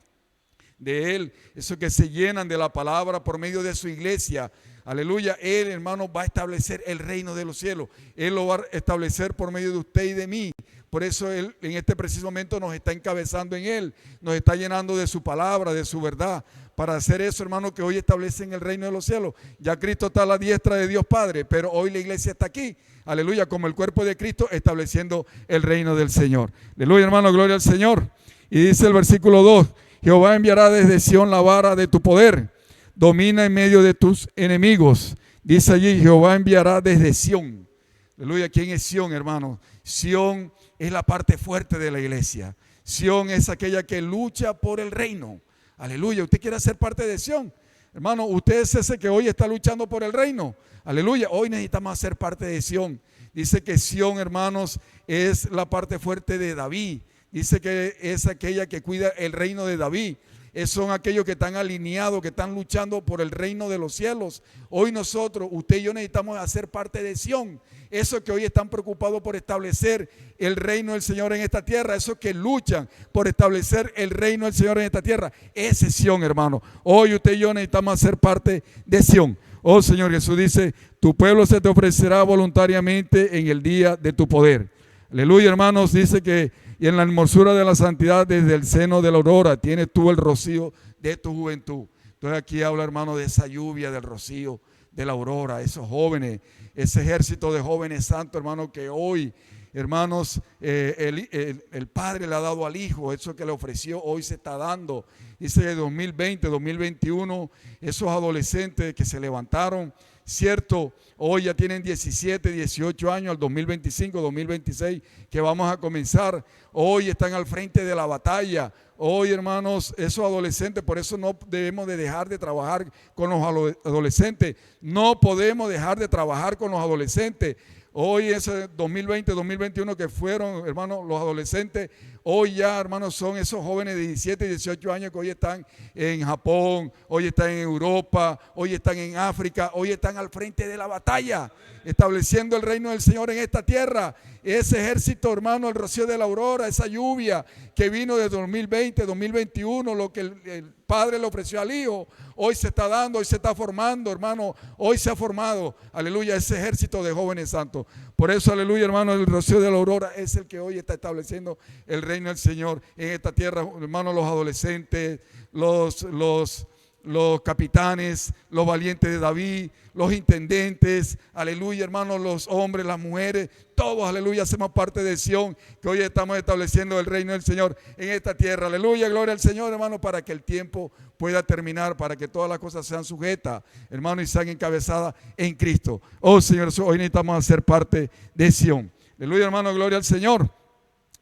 de Él, eso que se llenan de la palabra, por medio de su iglesia. Aleluya, Él, hermano, va a establecer el reino de los cielos. Él lo va a establecer por medio de usted y de mí. Por eso Él en este preciso momento nos está encabezando en Él, nos está llenando de su palabra, de su verdad, para hacer eso, hermano, que hoy establece en el reino de los cielos. Ya Cristo está a la diestra de Dios Padre, pero hoy la iglesia está aquí, aleluya, como el cuerpo de Cristo, estableciendo el reino del Señor. Aleluya, hermano, gloria al Señor. Y dice el versículo 2, Jehová enviará desde Sión la vara de tu poder, domina en medio de tus enemigos. Dice allí, Jehová enviará desde Sión. Aleluya, ¿quién es Sión, hermano? Sión es la parte fuerte de la iglesia. Sión es aquella que lucha por el reino. Aleluya, usted quiere ser parte de Sión. Hermano, usted es ese que hoy está luchando por el reino. Aleluya, hoy necesitamos ser parte de Sión. Dice que Sión, hermanos, es la parte fuerte de David. Dice que es aquella que cuida el reino de David. Son aquellos que están alineados, que están luchando por el reino de los cielos. Hoy nosotros, usted y yo necesitamos hacer parte de Sión. Esos que hoy están preocupados por establecer el reino del Señor en esta tierra. Esos que luchan por establecer el reino del Señor en esta tierra. Ese es Sión, hermano. Hoy usted y yo necesitamos hacer parte de Sión. Oh Señor Jesús dice, tu pueblo se te ofrecerá voluntariamente en el día de tu poder. Aleluya, hermanos, dice que y en la hermosura de la santidad desde el seno de la aurora tienes tú el rocío de tu juventud. Entonces aquí habla, hermano, de esa lluvia, del rocío, de la aurora, esos jóvenes, ese ejército de jóvenes santos, hermano, que hoy, hermanos, el Padre le ha dado al Hijo, eso que le ofreció, hoy se está dando. Dice que 2020, 2021, esos adolescentes que se levantaron, cierto, hoy ya tienen 17, 18 años, al 2025, 2026, que vamos a comenzar. Hoy están al frente de la batalla. Hoy, hermanos, esos adolescentes, por eso no debemos de dejar de trabajar con los adolescentes. No podemos dejar de trabajar con los adolescentes. Hoy ese 2020, 2021 que fueron, hermanos, los adolescentes, hoy ya, hermanos, son esos jóvenes de 17 y 18 años que hoy están en Japón, hoy están en Europa, hoy están en África, hoy están al frente de la batalla, estableciendo el reino del Señor en esta tierra. Ese ejército, hermano, el rocío de la aurora, esa lluvia que vino de 2020, 2021, lo que el Padre le ofreció al Hijo, hoy se está dando, hoy se está formando, hermano, hoy se ha formado, aleluya, ese ejército de jóvenes santos. Por eso, aleluya, hermano, el rocío de la aurora es el que hoy está estableciendo el reino del Señor en esta tierra, hermano, los adolescentes, los capitanes, los valientes de David, los intendentes, aleluya, hermanos, los hombres, las mujeres, todos, aleluya, hacemos parte de Sión, que hoy estamos estableciendo el reino del Señor en esta tierra. Aleluya, gloria al Señor, hermano, para que el tiempo pueda terminar, para que todas las cosas sean sujetas, hermano, y sean encabezadas en Cristo. Oh Señor, hoy necesitamos hacer parte de Sión. Aleluya, hermano, gloria al Señor.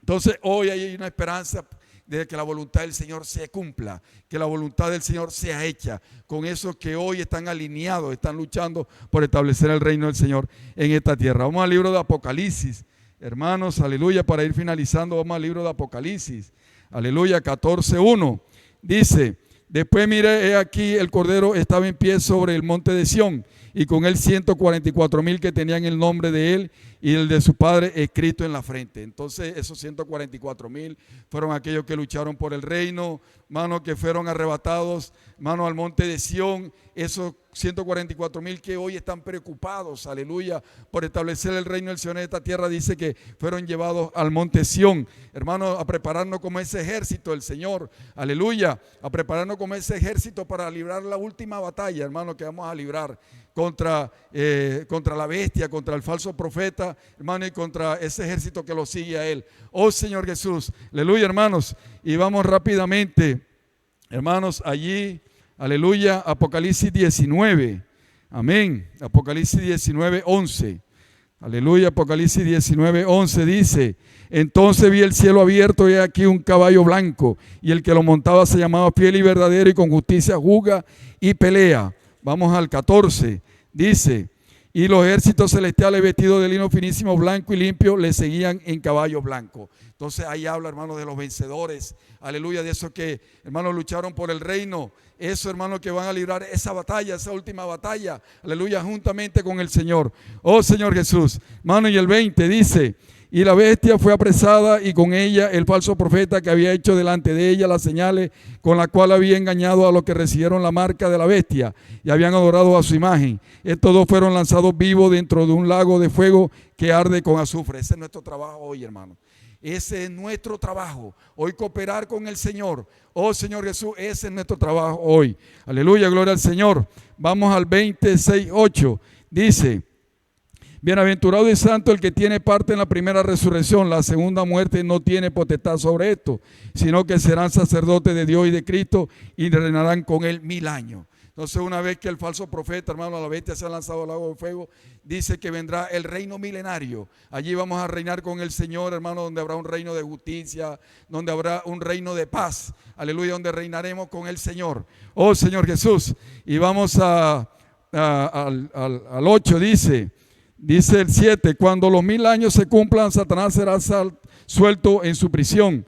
Entonces hoy hay una esperanza de que la voluntad del Señor se cumpla, que la voluntad del Señor sea hecha con esos que hoy están alineados, están luchando por establecer el reino del Señor en esta tierra. Vamos al libro de Apocalipsis, hermanos, aleluya, para ir finalizando, vamos al libro de Apocalipsis, aleluya, 14:1, dice, después miré, he aquí el Cordero estaba en pie sobre el monte de Sión, y con él 144,000 que tenían el nombre de él y el de su padre escrito en la frente. Entonces esos 144,000 fueron aquellos que lucharon por el reino, hermano, que fueron arrebatados, hermano, al monte de Sión. Esos 144,000 que hoy están preocupados, aleluya, por establecer el reino del Señor en esta tierra, dice que fueron llevados al monte Sión, hermano, a prepararnos como ese ejército del Señor, aleluya, a prepararnos como ese ejército para librar la última batalla, hermano, que vamos a librar contra la bestia, contra el falso profeta, hermano, y contra ese ejército que lo sigue a él. Oh Señor Jesús, aleluya, hermanos, y vamos rápidamente, hermanos, allí, aleluya, Apocalipsis 19, amén, Apocalipsis 19:11. Aleluya. Apocalipsis 19:11 dice: entonces vi el cielo abierto y he aquí un caballo blanco, y el que lo montaba se llamaba Fiel y Verdadero, y con justicia juzga y pelea. Vamos al 14. Dice: y los ejércitos celestiales vestidos de lino finísimo, blanco y limpio, le seguían en caballo blanco. Entonces ahí habla, hermanos, de los vencedores. Aleluya, de esos que, hermanos, lucharon por el reino. Esos, hermanos, que van a librar esa batalla, esa última batalla. Aleluya, juntamente con el Señor. Oh Señor Jesús. Hermano, y el 20 dice: y la bestia fue apresada, y con ella el falso profeta, que había hecho delante de ella las señales con la cual había engañado a los que recibieron la marca de la bestia y habían adorado a su imagen. Estos dos fueron lanzados vivos dentro de un lago de fuego que arde con azufre. Ese es nuestro trabajo hoy, hermano. Ese es nuestro trabajo hoy, cooperar con el Señor. Oh Señor Jesús, ese es nuestro trabajo hoy. Aleluya, gloria al Señor. Vamos al 26:8. Dice: bienaventurado y santo el que tiene parte en la primera resurrección. La segunda muerte no tiene potestad sobre esto, sino que serán sacerdotes de Dios y de Cristo, y reinarán con él 1000 años. Entonces, una vez que el falso profeta, hermano, la bestia se ha lanzado al lago de fuego, dice que vendrá el reino milenario. Allí vamos a reinar con el Señor, hermano, donde habrá un reino de justicia, donde habrá un reino de paz. Aleluya, donde reinaremos con el Señor. Oh Señor Jesús. Y vamos al 8, dice el 7: cuando los 1000 años se cumplan, Satanás será suelto de su prisión,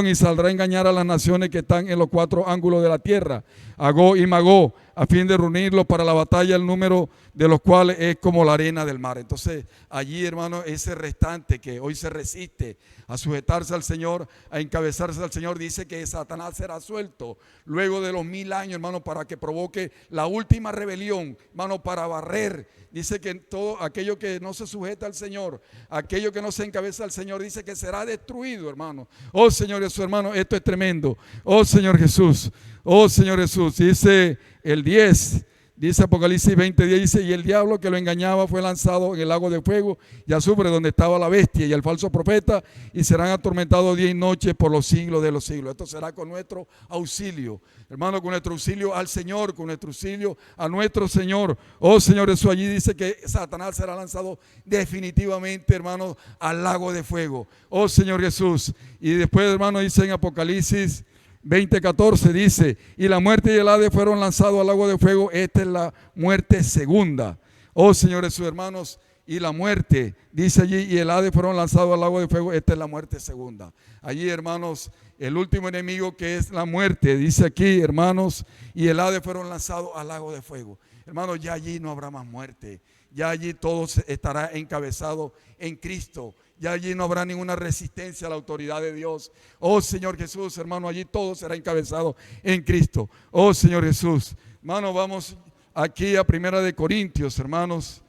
y saldrá a engañar a las naciones que están en los 4 ángulos de la tierra, a Gog y Magog, a fin de reunirlos para la batalla, el número de los cuales es como la arena del mar. Entonces allí, hermano, ese restante que hoy se resiste a sujetarse al Señor, a encabezarse al Señor, dice que Satanás será suelto luego de los 1000 años, hermano, para que provoque la última rebelión, hermano, para barrer. Dice que todo aquello que no se sujeta al Señor, aquello que no se encabeza al Señor, dice que será destruido, hermano. Oh Señor Jesús, hermano, esto es tremendo. Oh Señor Jesús, oh Señor Jesús. Dice el 10, dice Apocalipsis 20:10, dice: y el diablo que lo engañaba fue lanzado en el lago de fuego y azufre, donde estaba la bestia y el falso profeta, y serán atormentados día y noche por los siglos de los siglos. Esto será con nuestro auxilio, hermano, con nuestro auxilio al Señor, con nuestro auxilio a nuestro Señor. Oh Señor Jesús, allí dice que Satanás será lanzado definitivamente, hermano, al lago de fuego. Oh Señor Jesús. Y después, hermano, dice en Apocalipsis 20:14, dice: y la muerte y el Hades fueron lanzados al lago de fuego. Esta es la muerte segunda. Oh Señor Jesús, hermanos, y la muerte, dice allí, y el Hades fueron lanzados al lago de fuego. Esta es la muerte segunda. Allí, hermanos, el último enemigo, que es la muerte, dice aquí, hermanos, y el Hades fueron lanzados al lago de fuego. Hermanos, ya allí no habrá más muerte. Ya allí todo estará encabezado en Cristo. Ya allí no habrá ninguna resistencia a la autoridad de Dios. Oh Señor Jesús, hermano, allí todo será encabezado en Cristo. Oh Señor Jesús. Hermano, vamos aquí a 1 Corintios, hermanos.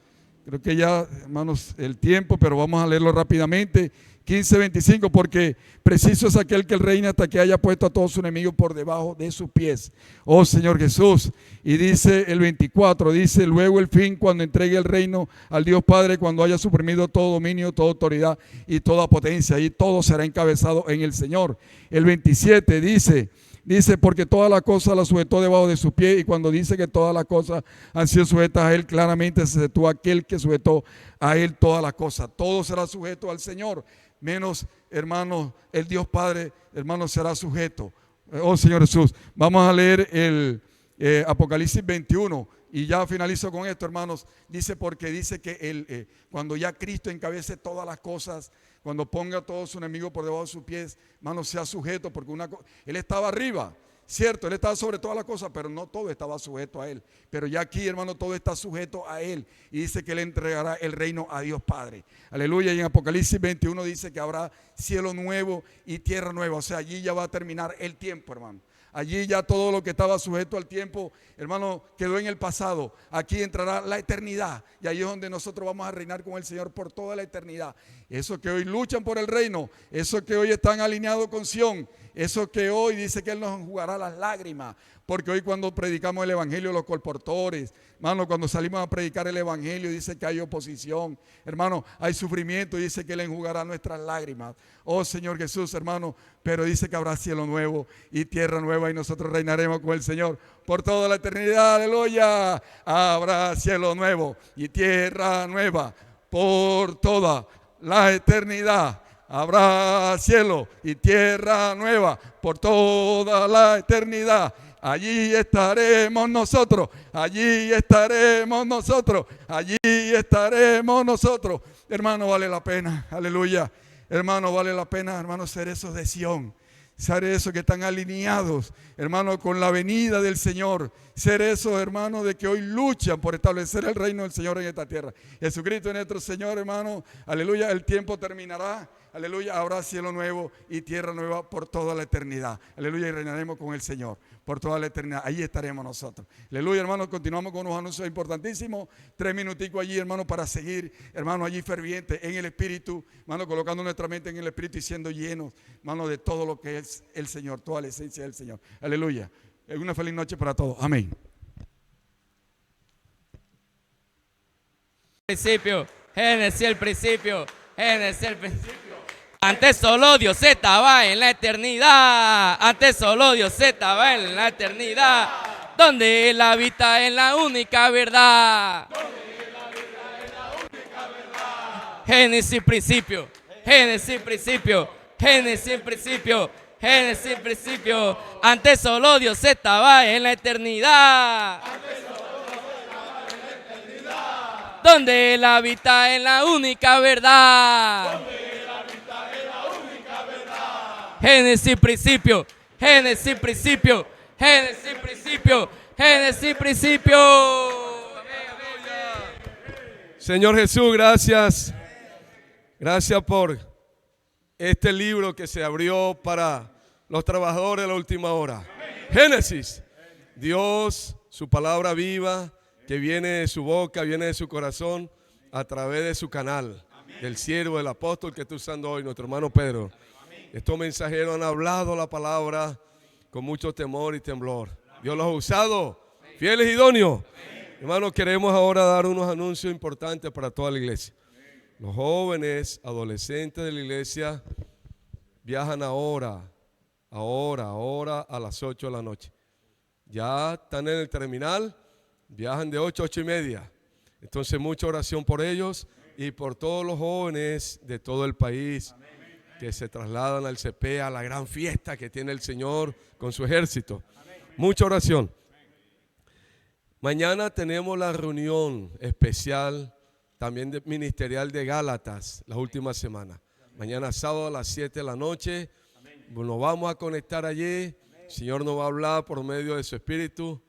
Creo que ya, hermanos, el tiempo, pero vamos a leerlo rápidamente. 15:25, porque preciso es aquel que reina hasta que haya puesto a todos sus enemigos por debajo de sus pies. Oh Señor Jesús. Y dice el 24, dice: luego el fin, cuando entregue el reino al Dios Padre, cuando haya suprimido todo dominio, toda autoridad y toda potencia, y todo será encabezado en el Señor. El 27 dice, porque todas las cosas las sujetó debajo de su pie, y cuando dice que todas las cosas han sido sujetas a él, claramente se sujetó a aquel que sujetó a él todas las cosas. Todo será sujeto al Señor, menos, hermanos, el Dios Padre, hermanos, será sujeto. Oh Señor Jesús. Vamos a leer el Apocalipsis 21 y ya finalizo con esto, hermanos. Dice, porque dice que cuando ya Cristo encabece todas las cosas, cuando ponga a todos sus enemigos por debajo de sus pies, hermanos, sea sujeto, porque Él estaba arriba, cierto, Él estaba sobre todas las cosas, pero no todo estaba sujeto a Él. Pero ya aquí, hermano, todo está sujeto a Él, y dice que Él entregará el reino a Dios Padre. Aleluya. Y en Apocalipsis 21 dice que habrá cielo nuevo y tierra nueva. O sea, allí ya va a terminar el tiempo, hermano. Allí ya todo lo que estaba sujeto al tiempo, hermano, quedó en el pasado. Aquí entrará la eternidad, y ahí es donde nosotros vamos a reinar con el Señor por toda la eternidad. Esos que hoy luchan por el reino, esos que hoy están alineados con Sión, esos que hoy dice que Él nos enjugará las lágrimas, porque hoy cuando predicamos el evangelio, los colportores, hermano, cuando salimos a predicar el evangelio, dice que hay oposición, hermano, hay sufrimiento, y dice que Él enjugará nuestras lágrimas. Oh Señor Jesús, hermano, pero dice que habrá cielo nuevo y tierra nueva, y nosotros reinaremos con el Señor por toda la eternidad. Aleluya. Habrá cielo nuevo y tierra nueva. por toda la eternidad. Habrá cielo y tierra nueva por toda la eternidad. Allí estaremos nosotros, allí estaremos nosotros, allí estaremos nosotros. Hermano, vale la pena, aleluya. Hermano, vale la pena, hermano, ser esos de Sión. Ser esos que están alineados, hermano, con la venida del Señor. Ser esos, hermano, de que hoy luchan por establecer el reino del Señor en esta tierra. Jesucristo es nuestro Señor, hermano. Aleluya, el tiempo terminará. Aleluya, habrá cielo nuevo y tierra nueva por toda la eternidad. Aleluya, y reinaremos con el Señor por toda la eternidad. Ahí estaremos nosotros. Aleluya, hermano, continuamos con unos anuncios importantísimos. 3 minuticos allí, hermano, para seguir, hermano, allí ferviente en el Espíritu. Hermano, colocando nuestra mente en el Espíritu y siendo llenos, hermano, de todo lo que es el Señor, toda la esencia del Señor. Aleluya. Una feliz noche para todos. Amén. Principio, Génesis el principio, Génesis el principio. Antes solo Dios estaba en la eternidad, antes solo Dios estaba en la eternidad, donde Él habita en la única verdad. Génesis principio, Génesis principio, Génesis principio, Génesis principio. Antes solo Dios estaba en la eternidad, donde Él habita en la única verdad. Génesis principio, Génesis principio, Génesis principio, Génesis principio. Señor Jesús, gracias. Gracias por este libro que se abrió para los trabajadores de la última hora. Génesis. Dios, su palabra viva, que viene de su boca, viene de su corazón, a través de su canal, del siervo, del apóstol que está usando hoy, nuestro hermano Pedro. Estos mensajeros han hablado la palabra con mucho temor y temblor. Dios los ha usado, fieles y idóneos. Hermanos, queremos ahora dar unos anuncios importantes para toda la iglesia. Los jóvenes, adolescentes de la iglesia viajan ahora a las 8 de la noche. Ya están en el terminal, viajan de 8 a 8 y media. Entonces, mucha oración por ellos y por todos los jóvenes de todo el país que se trasladan al CP, a la gran fiesta que tiene el Señor con su ejército. Mucha oración. Mañana tenemos la reunión especial también ministerial de Gálatas, las últimas semanas. Mañana sábado a las 7 de la noche nos vamos a conectar allí. El Señor nos va a hablar por medio de su Espíritu,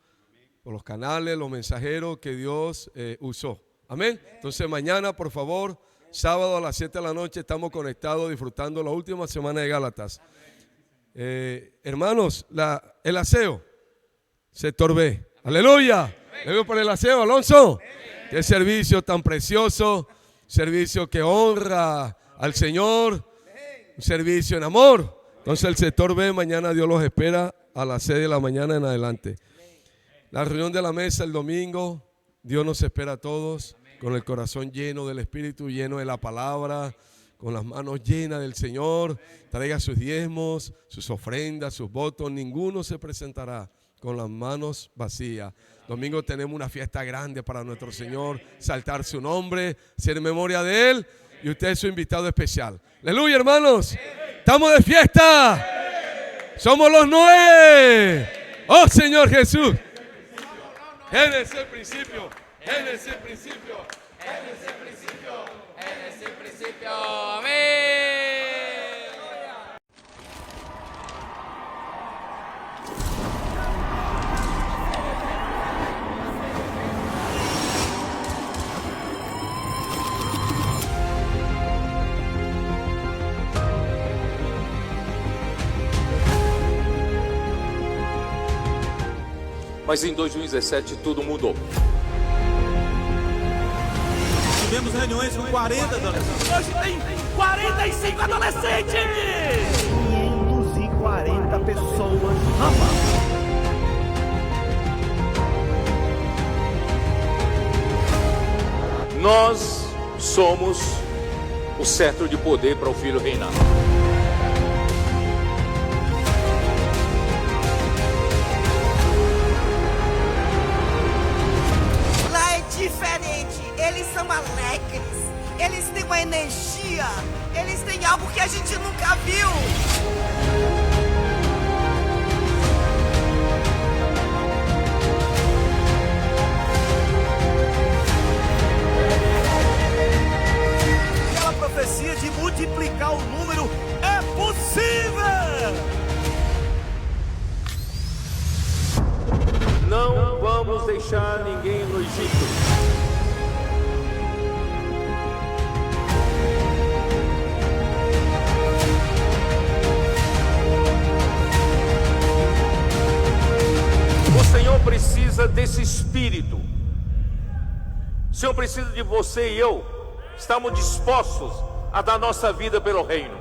por los canales, los mensajeros que Dios usó. Amén. Entonces mañana, por favor, sábado a las 7 de la noche estamos conectados disfrutando la última semana de Gálatas. Hermanos, el aseo, sector B. Aleluya. Le veo por el aseo, Alonso. Qué servicio tan precioso, servicio que honra al Señor, un servicio en amor. Entonces el sector B, mañana Dios los espera a las 6 de la mañana en adelante. La reunión de la mesa el domingo, Dios nos espera a todos con el corazón lleno del Espíritu, lleno de la palabra, con las manos llenas del Señor. Traiga sus diezmos, sus ofrendas, sus votos. Ninguno se presentará con las manos vacías. Domingo tenemos una fiesta grande para nuestro Señor, saltar su nombre, hacer memoria de Él, y usted es su invitado especial. Aleluya, hermanos. Estamos de fiesta. Somos los Noé. Oh, Señor Jesús. Génesis el principio. Génesis el principio. Génesis el principio. Génesis el principio. Amén. Mas em 2017 tudo mudou. Tivemos reuniões com 40 adolescentes. Hoje tem 45 adolescentes! 540 pessoas. Rapaz. Nós somos o cetro de poder para o Filho reinar. Lá é diferente. Eles são alegres. Eles têm algo que a gente nunca viu. Aquela profecia de multiplicar o número é possível. Não vamos deixar ninguém no Egito. O Senhor precisa desse espírito. O Senhor precisa de você e eu. Estamos dispostos a dar nossa vida pelo reino.